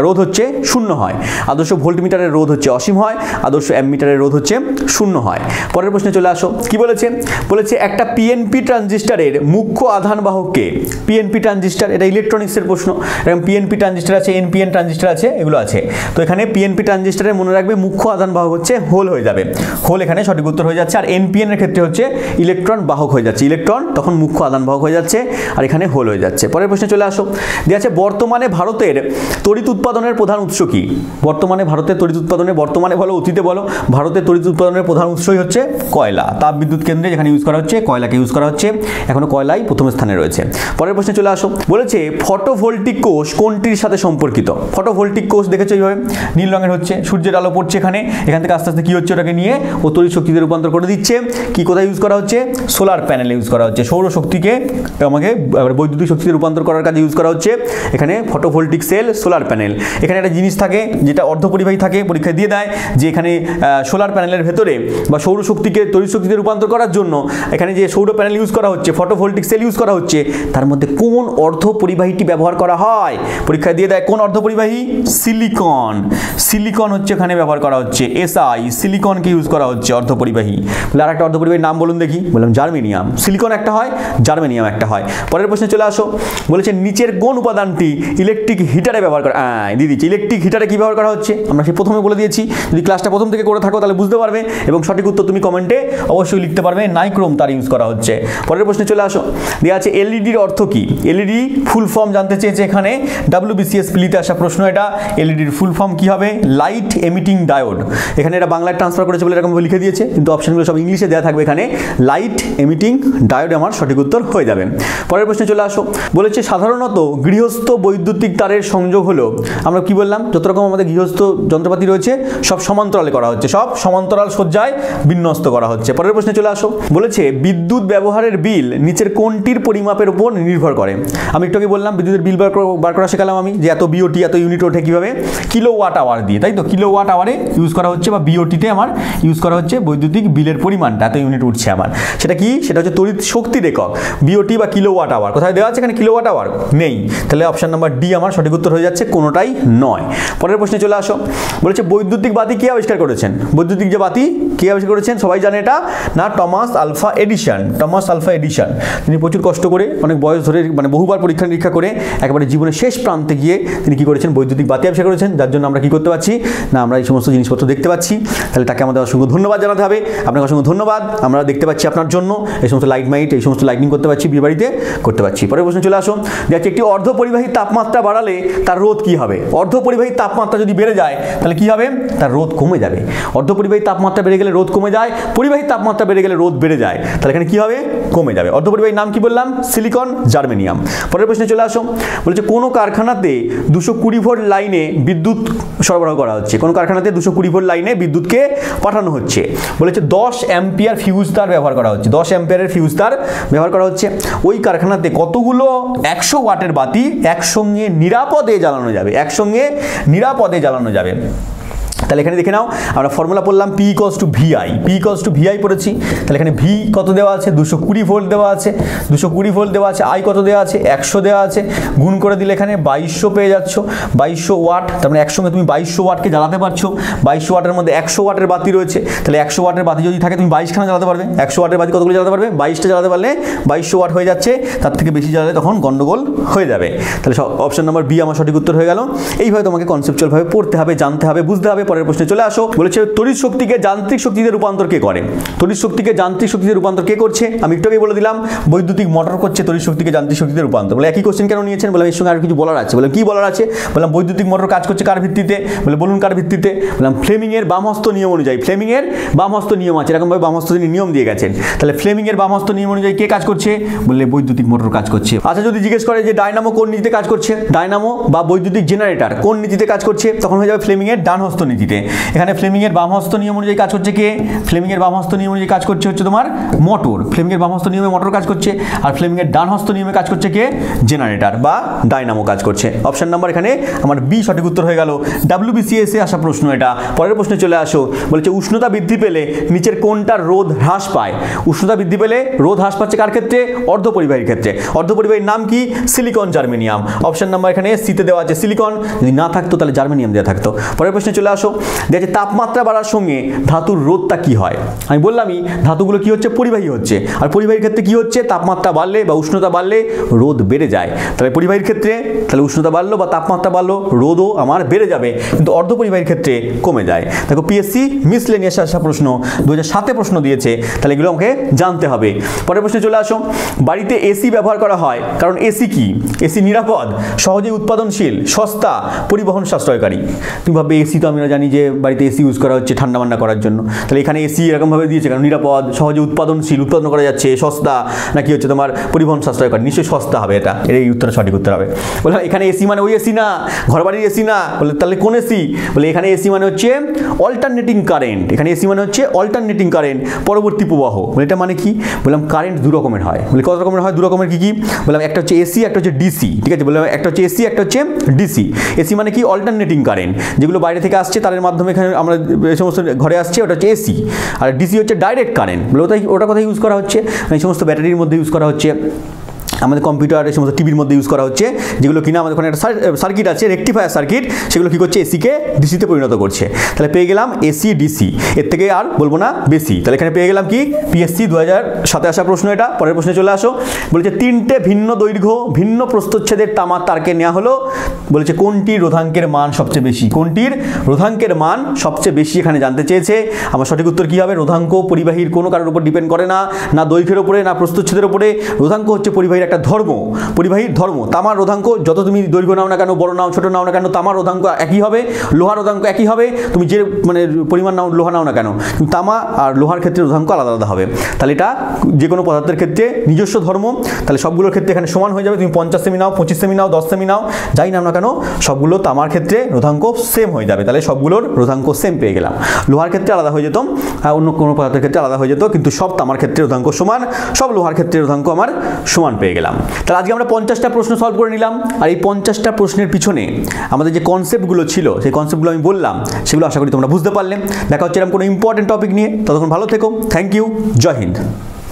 রোধ হচ্ছে শূন্য হয়। আদর্শ ভোল্ট মিটারের রোধ হচ্ছে অসীম হয়, আদর্শ অ্যামমিটারের রোধ হচ্ছে শূন্য হয়। পরের প্রশ্নে চলে আসো, কি বলেছে? বলেছে একটা পিএনপি ট্রানজিস্টরের মুখ্য আধান বাহক কে? পিএনপি ট্রানজিস্টর, এটা ইলেকট্রনিক্সের প্রশ্ন। এরকম পিএনপি ট্রানজিস্টর আছে, এনপিএন ট্রানজিস্টর আছে, এগুলো আছে। তো এখানে পিএনপি ট্রানজিস্টরের মনে রাখবে মুখ্য আধান বাহক হচ্ছে হোল হয়ে যাবে, হোল এখানে সঠিক উত্তর হয়ে যাচ্ছে। আর এনপিএন এর ক্ষেত্রে হচ্ছে ইলেকট্রন বাহক হয়ে যাচ্ছে, ইলেকট্রন তখন মুখ্য আধান বাহক হয়ে যাচ্ছে, আর এখানে হোল হয়ে যাচ্ছে। পরের প্রশ্নে চলে আসো, দেওয়া আছে বর্তমানে ভারতের তড়িৎ উৎপাদনের প্রধান উৎস কি? বর্তমানে ভারতের তড়িৎ উৎপাদনের, বর্তমানে বলো অতীতে বলো, ভারতের তড়িৎ উৎপাদনের প্রধান উৎসই হচ্ছে কয়লা। তাপ বিদ্যুৎ কেন্দ্রে যেখানে ইউজ করা হচ্ছে কয়লাকে ইউজ করা হচ্ছে, এখনো কয়লাই প্রথম স্থানে রয়েছে। পরের প্রশ্নে চলে আসো, বলেছে ফটোভোল্টিক কোষ কোনটির সাথে সম্পর্কিত? ফটোভোল্টিক কোষ দেখেছো এইভাবে নীল রঙের হচ্ছে, সূর্যের আলো পড়ছে এখানে, এখান থেকে আস্তে আস্তে কি হচ্ছে, ওটাকে নিয়ে ও তড়িৎ শক্তিতে রূপান্তর করে দিচ্ছে। কি কোথায় ইউজ করা হচ্ছে? সোলার প্যানেলে ইউজ করা হচ্ছে। সৌরশক্তিকে আমাকে বৈদ্যুতিক শক্তিতে রূপান্তর করার কাজে ইউজ করা হচ্ছে এখানে ফটোভোল্টিক সেল, সোলার প্যানেল। এখানে একটা জিনিস থাকে যেটা অর্ধপরিবাহী থাকে, পরীক্ষায় দিয়ে দেয় যে এখানে সোলার প্যানেলের ভেতরে বা সৌরশক্তিকে তড়িৎ শক্তিতে রূপান্তর করার জন্য এখানে যে সৌর প্যানেল ইউজ করা হচ্ছে, ফটোভোল্টিক সেল ইউজ করা হচ্ছে, তার মধ্যে কোন অর্ধপরিবাহীটি ব্যবহার করা হয়? পরীক্ষায় দিয়ে দেয় কোন অর্ধপরিবাহী? সিলিকন। সিলিকন হচ্ছে এখানে ব্যবহার করা হচ্ছে, এসআই সিলিকনকে ইউজ করা হচ্ছে অর্ধপরিবাহী। বলে আর একটা অর্ধপরিবাহীর নাম বলুন দেখি। বললাম জার্মেনিয়াম। সিলিকন একটা হয়, জার্মেনিয়াম একটা হয়। পরের প্রশ্নে চলে আসো, বলেছে নিচের কোন উপাদানটি ইলেকট্রিক হিটারে ব্যবহার করা? দিয়ে দিচ্ছি, ইলেকট্রিক হিটারে কি ব্যবহার করা হচ্ছে আমরা সে প্রথমে বলে দিয়েছি। যদি ক্লাসটা প্রথম থেকে করে থাকো তাহলে বুঝতে পারবে এবং সঠিক উত্তর তুমি কমেন্টে অবশ্যই লিখতে পারবে। নাইক্রোম তার ইউজ করা হচ্ছে। পরের প্রশ্নে চলে আসো, দেওয়া আছে এলইডির অর্থ কি? এলইডি ফুল ফর্ম জানতে চেয়েছে এখানে, WBCS প্লিতে আসা প্রশ্ন এটা। এলইডির ফুল ফর্ম কি হবে? Light emitting diode. এখানে এটা বাংলায় ট্রান্সফার করেছে বলে এরকমভাবে লিখে দিয়েছে, কিন্তু অপশনগুলো সব ইংলিশে দেওয়া থাকবে। এখানে লাইট এমিটিং ডায়োড আমার সঠিক উত্তর হয়ে যাবে। পরের প্রশ্নে চলে আসো, বলেছে সাধারণত গৃহস্থ বৈদ্যুতিক তারের সংযোগ হলো, আমরা কি বললাম, যত রকম আমাদের গৃহস্থ যন্ত্রপাতি রয়েছে সব সমান্তরালে করা হচ্ছে, সব সমান্তরাল সজ্জায় বিন্যস্ত করা হচ্ছে। পরের প্রশ্নে চলে আসো, বলেছে বিদ্যুৎ ব্যবহারের বিল নিচের কোনটির পরিমাপের উপর নির্ভর করে? আমি একটু আগে বললাম বিদ্যুতের বিল বার করা শেখালাম আমি, যে এত বিওটি এত ইউনিট ওঠে কিভাবে, কিলোওয়াট আওয়ার দিয়ে, তাই তো? কিলোওয়াট আওয়ারে ইউজ করা হচ্ছে বা বিওটিতে আমার ইউজ করা হচ্ছে বৈদ্যুতিক বিলের পরিমাণটা, এত ইউনিট উঠছে আমার। সেটা কি? সেটা হচ্ছে তড়িৎ শক্তির একক, বিওটি বা কিলোওয়াট আওয়ার। কোথায় দেওয়া আছে? এখানে কিলোওয়াট আওয়ার নেই, তাহলে অপশন নাম্বার ডি আমার সঠিক উত্তর হয়ে যাচ্ছে, কোনোটাই নয়। পরের প্রশ্নে চলে আসো, বলেছে বৈদ্যুতিক বাতি কে আবিষ্কার করেছেন? বৈদ্যুতিক যে বাতি কে আবিষ্কার করেছেন সবাই জানে এটা, না Thomas alpha Edison. Thomas alpha Edison তিনি প্রচুর কষ্ট করে অনেক বয়স ধরে মানে বহুবার পরীক্ষা নিরীক্ষা করে একেবারে জীবনের শেষ প্রান্তে গিয়ে তিনি কি করেছেন বৈদ্যুতিক বাতি আবিষ্কার করেছেন, যার জন্য আমরা কি করতে পারছি না আমরা এই সমস্ত জিনিসপত্র দেখতে পাচ্ছি। তাহলে তাকে আমাদের অসংখ্য ধন্যবাদ জানাতে হবে। আপনাকে অসংখ্য ধন্যবাদ। আমরা দেখতে পাচ্ছি আপনার জন্য এই সমস্ত লাইট এই সমস্ত লাইটিং করতে পারছি, বিয়ে বাড়িতে করতে পারছি। পরের প্রশ্ন চলে আসুন, দেখছি একটি অর্ধপরিবাহী তাপমাত্রা বাড়ালে তার রোধ কি হবে? অর্ধপরিবাহী তাপমাত্রা যদি বেড়ে যায় তাহলে কি হবে? তার রোধ কমে যাবে। অর্ধপরিবাহী তাপমাত্রা বেড়ে গেলে রোধ কমে যায়, পরিবাহী তাপমাত্রা বেড়ে গেলে রোধ বেড়ে যায়, তাহলে এখানে কি হবে? কমে যাবে। অর্ধপরিবাহীর নাম কি বললাম? Silicon germanium. পরের প্রশ্নে চলে আসো, বলেছে কোনো কারখানাতে 220 ভোল্ট লাইনে বিদ্যুৎ সরবরাহ করা হচ্ছে। কোন কারখানাতে 220 ভোল্ট লাইনে বিদ্যুৎকে পাঠানো হচ্ছে। বলেছে 10 অ্যাম্পিয়ার ফিউজ তার ব্যবহার করা হচ্ছে। 10 অ্যাম্পিয়ারের ফিউজ তার ব্যবহার করা হচ্ছে। ওই কারখানাতে কতগুলো 100 ওয়াটের বাতি একসঙ্গে নিরাপদে জ্বালানো যাবে? একসঙ্গে নিরাপদে জ্বালানো যাবে। তাহলে এখানে দেখে নাও, আমরা ফর্মুলা পড়লাম P = VI। P = VI পড়েছি। তাহলে এখানে V কত দেওয়া আছে? 220 ভোল্ট দেওয়া আছে। 220 ভোল্ট দেওয়া আছে। I কত দেওয়া আছে? 100 দেওয়া আছে। গুণ করে দিলে এখানে 2200 পেয়ে যাচ্ছ। 2200 ওয়াট। তার মানে একসঙ্গে তুমি 2200 ওয়াটকে জ্বালাতে পারছো। 2200 ওয়াটের মধ্যে 100 ওয়াটের বাতি রয়েছে। তাহলে 100 ওয়াটের বাতি যদি থাকে তুমি 22 খানা জ্বালাতে পারবে। 100 ওয়াটের বাতি কতগুলো জ্বালাতে পারবে? 22টা জ্বালাতে পারলে 2200 ওয়াট হয়ে যাচ্ছে। তার থেকে বেশি জ্বালালে তখন গন্ডগোল হয়ে যাবে। তাহলে অপশন নম্বর বি আমার সঠিক উত্তর হয়ে গেল। এইভাবে তোমাকে কনসেপচুয়ালভাবে পড়তে হবে, জানতে হবে, বুঝতে হবে। পরের প্রশ্নে চলে আসো, বলেছে তড়িৎ শক্তিকে যান্ত্রিক শক্তিতে রূপান্তর কে করে? তড়িৎ শক্তিকে যান্ত্রিক শক্তিতে রূপান্তর কে করছে? আমি একটু আগে বলে দিলাম বৈদ্যুতিক মোটর করছে তড়িৎ শক্তিকে যান্ত্রিক শক্তিতে রূপান্তর। বলে একই কোশ্চেন কেন নিয়েছেন? বললাম এর সঙ্গে আর কিছু বলার আছে। বললাম কি বলার আছে? বললাম বৈদ্যুতিক মোটর কাজ করছে কার ভিত্তিতে? বলে বলুন কার ভিত্তিতে? বললাম ফ্লেমিং এর বামহস্ত নিয়ম অনুযায়ী। ফ্লেমিং এর বামহস্ত নিয়ম আছে, এরকমভাবে বামহস্ত তিনি নিয়ম দিয়ে গেছেন। তাহলে ফ্লেমিং এর বামহস্ত নিয়ম অনুযায়ী কে কাজ করছে? বললে বৈদ্যুতিক মোটর কাজ করছে। আচ্ছা যদি জিজ্ঞেস করে যে ডায়নামো কোন নীতিতে কাজ করছে? ডায়নামো বা বৈদ্যুতিক জেনারেটর কোন নীতিতে কাজ করছে? তখন হয়ে যাবে ফ্লেমিং এর ডানহস্ত নীতিতে। এখানে ফ্লেমিং এর বামহস্ত নিয়ম অনুযায়ী কাজ করছে কে? ফ্লেমিং এর বামহস্ত নিয়ম অনুযায়ী কাজ করছে হচ্ছে তোমার মোটর। ফ্লেমিং এর বামহস্ত নিয়মে মোটর কাজ করছে, আর ফ্লেমিং এর ডানহস্ত নিয়মে কাজ করছে কে? জেনারেটর বা ডায়নামো কাজ করছে। অপশন নাম্বার এখানে আমার বি সঠিক উত্তর হয়ে গেল। WBCS এ আসা প্রশ্ন এটা। পরের প্রশ্নে চলে আসো, বলেছে উষ্ণতা বৃদ্ধি পেলে নিচের কোনটার রোধ হ্রাস পায়? উষ্ণতা বৃদ্ধি পেলে রোধ হ্রাস পাচ্ছে কার ক্ষেত্রে? অর্ধপরিবাহীর ক্ষেত্রে। অর্ধপরিবাহীর নাম কি? Silicon germanium. অপশন নাম্বার এখানে সিতে দেওয়া আছে সিলিকন, যদি না থাকতো তাহলে জার্মেনিয়াম দেওয়া থাকতো। পরের প্রশ্নে চলে আসো, দেখে তাপমাত্রা বাড়ার সঙ্গে ধাতুর রোধটা কি হয়? আমি বললামই ধাতুগুলো কি হচ্ছে? পরিবাহী হচ্ছে। আর পরিবাহীর ক্ষেত্রে কি হচ্ছে? তাপমাত্রা বাড়লে বা উষ্ণতা বাড়লে রোধ বেড়ে যায়। তাহলে পরিবাহীর ক্ষেত্রে তাহলে উষ্ণতা বাড়লো বা তাপমাত্রা বাড়লো, রোধও আমার বেড়ে যাবে, কিন্তু অর্ধপরিবাহীর ক্ষেত্রে কমে যায়। দেখো পিএসসি মিসলেনিয়াস আসা প্রশ্ন 2007 প্রশ্ন দিয়েছে, তাহলে এগুলো আমাকে জানতে হবে। পরের প্রশ্নে চলে আসো, বাড়িতে এসি ব্যবহার করা হয় কারণ এসি কি? এসি নিরাপদ, সহজে উৎপাদনশীল, সস্তা, পরিবহন সাশ্রয়কারী। তুমি ভাববে এসি তো আমরা জানি যে বাড়িতে এসি ইউজ করা হচ্ছে ঠান্ডা মান্ডা করার জন্য, তাহলে এখানে এসি এরকমভাবে দিয়েছে কারণ নিরাপদ, সহজে উৎপাদনশীল, উৎপাদন করা যাচ্ছে, সস্তা, নাকি হচ্ছে তোমার পরিবহন সাশ্রয়কারী? নিশ্চয়ই সস্তা হবে, এটা এই উত্তর সঠিক উত্তর হবে। বললাম এখানে এসি মানে ওই এসি না, ঘরবাড়ির এসি না। বলে তাহলে কোন এসি? বলে এখানে এসি মানে হচ্ছে অল্টারনেটিং কারেন্ট। এখানে এসি মানে হচ্ছে অল্টারনেটিং কারেন্ট, পরবর্তী প্রবাহ। বলে এটা মানে কি? বললাম কারেন্ট দু রকমের হয়। বলে কত রকমের হয়? দু রকমের কি কি? বললাম একটা হচ্ছে এসি, একটা হচ্ছে ডিসি। ঠিক আছে, বললাম একটা হচ্ছে এসি, একটা হচ্ছে ডিসি। এসি মানে কি? অল্টারনেটিং কারেন্ট, যেগুলো বাইরে থেকে আসছে তারের মাধ্যমে এখানে আমরা এই সমস্ত ঘরে আসছে, ওটা হচ্ছে এসি। আর ডিসি হচ্ছে ডাইরেক্ট কারেন্ট। বলে ওটা কোথায় ইউজ করা হচ্ছে? এই সমস্ত ব্যাটারির মধ্যে ইউজ করা হচ্ছে, আমাদের কম্পিউটার, এই সমস্ত টিভির মধ্যে ইউজ করা হচ্ছে, যেগুলো কিনা আমাদের ওখানে একটা সার্কিট আছে, রেকটিফায়ার সার্কিট, সেগুলো কী করছে? এসিকে ডিসিতে পরিণত করছে। তাহলে পেয়ে গেলাম এসি ডিসি, এর থেকে আর বলবো না বেশি। তাহলে এখানে পেয়ে গেলাম কি? পিএসসি 2007 আসা প্রশ্ন এটা। পরের প্রশ্নে চলে আসো, বলেছে 3টে ভিন্ন দৈর্ঘ্য ভিন্ন প্রস্থচ্ছেদের তামার তারকে নেওয়া হলো। বলেছে কোনটির রোধাঙ্কের মান সবচেয়ে বেশি? কোনটির রোধাঙ্কের মান সবচেয়ে বেশি এখানে জানতে চেয়েছে। আমার সঠিক উত্তর কী হবে? রোধাঙ্ক পরিবাহীর কোনো কারোর উপর ডিপেন্ড করে না, না দৈর্ঘ্যের উপরে না প্রস্থচ্ছেদের উপরে। রোধাঙ্ক হচ্ছে পরিবাহীর একটা ধর্ম, পরিবাহীর ধর্ম। তামার রোধাঙ্ক যত তুমি দৈর্ঘ্য নাও না কেন, বড় নাও ছোট নাও না কেন, তামার রোধাঙ্ক একই হবে, লোহার রোধাঙ্ক একই হবে। তুমি যে মানে পরিমাণ নাও লোহা নাও না কেন, তামা আর লোহার ক্ষেত্রে রোধাঙ্ক আলাদা আলাদা হবে। তাহলে এটা যে কোনো পদার্থের ক্ষেত্রে নিজস্ব ধর্ম, তাহলে সবগুলোর ক্ষেত্রে এখানে সমান হয়ে যাবে। তুমি 50 সেমি নাও, 25 সেমি নাও, 10 সেমি নাও, যাই নাও না কেন, সবগুলো তামার ক্ষেত্রে রোধাঙ্ক সেম হয়ে যাবে। তাহলে সবগুলোর রোধাঙ্ক সেম পেয়ে গেলাম। লোহার ক্ষেত্রে আলাদা হয়ে যেত, অন্য কোনো পদার্থের ক্ষেত্রে আলাদা হয়ে যেত, কিন্তু সব তামার ক্ষেত্রে রোধাঙ্ক সমান, সব লোহার ক্ষেত্রে রোধাঙ্ক আমার সমান পেয়ে গেলাম। তাহলে আজকে আমরা 50টা প্রশ্ন সলভ করে নিলাম। আর এই 50টা প্রশ্নের পিছনে আমাদের যে কনসেপ্টগুলো ছিল, সেই কনসেপ্টগুলো আমি বললাম, সেগুলো আশা করি তোমরা বুঝতে পারলে। দেখা হচ্ছে এরকম কোনো ইম্পর্টেন্ট টপিক নিয়ে। ততক্ষণ ভালো থেকো। Thank you. জয় হিন্দ।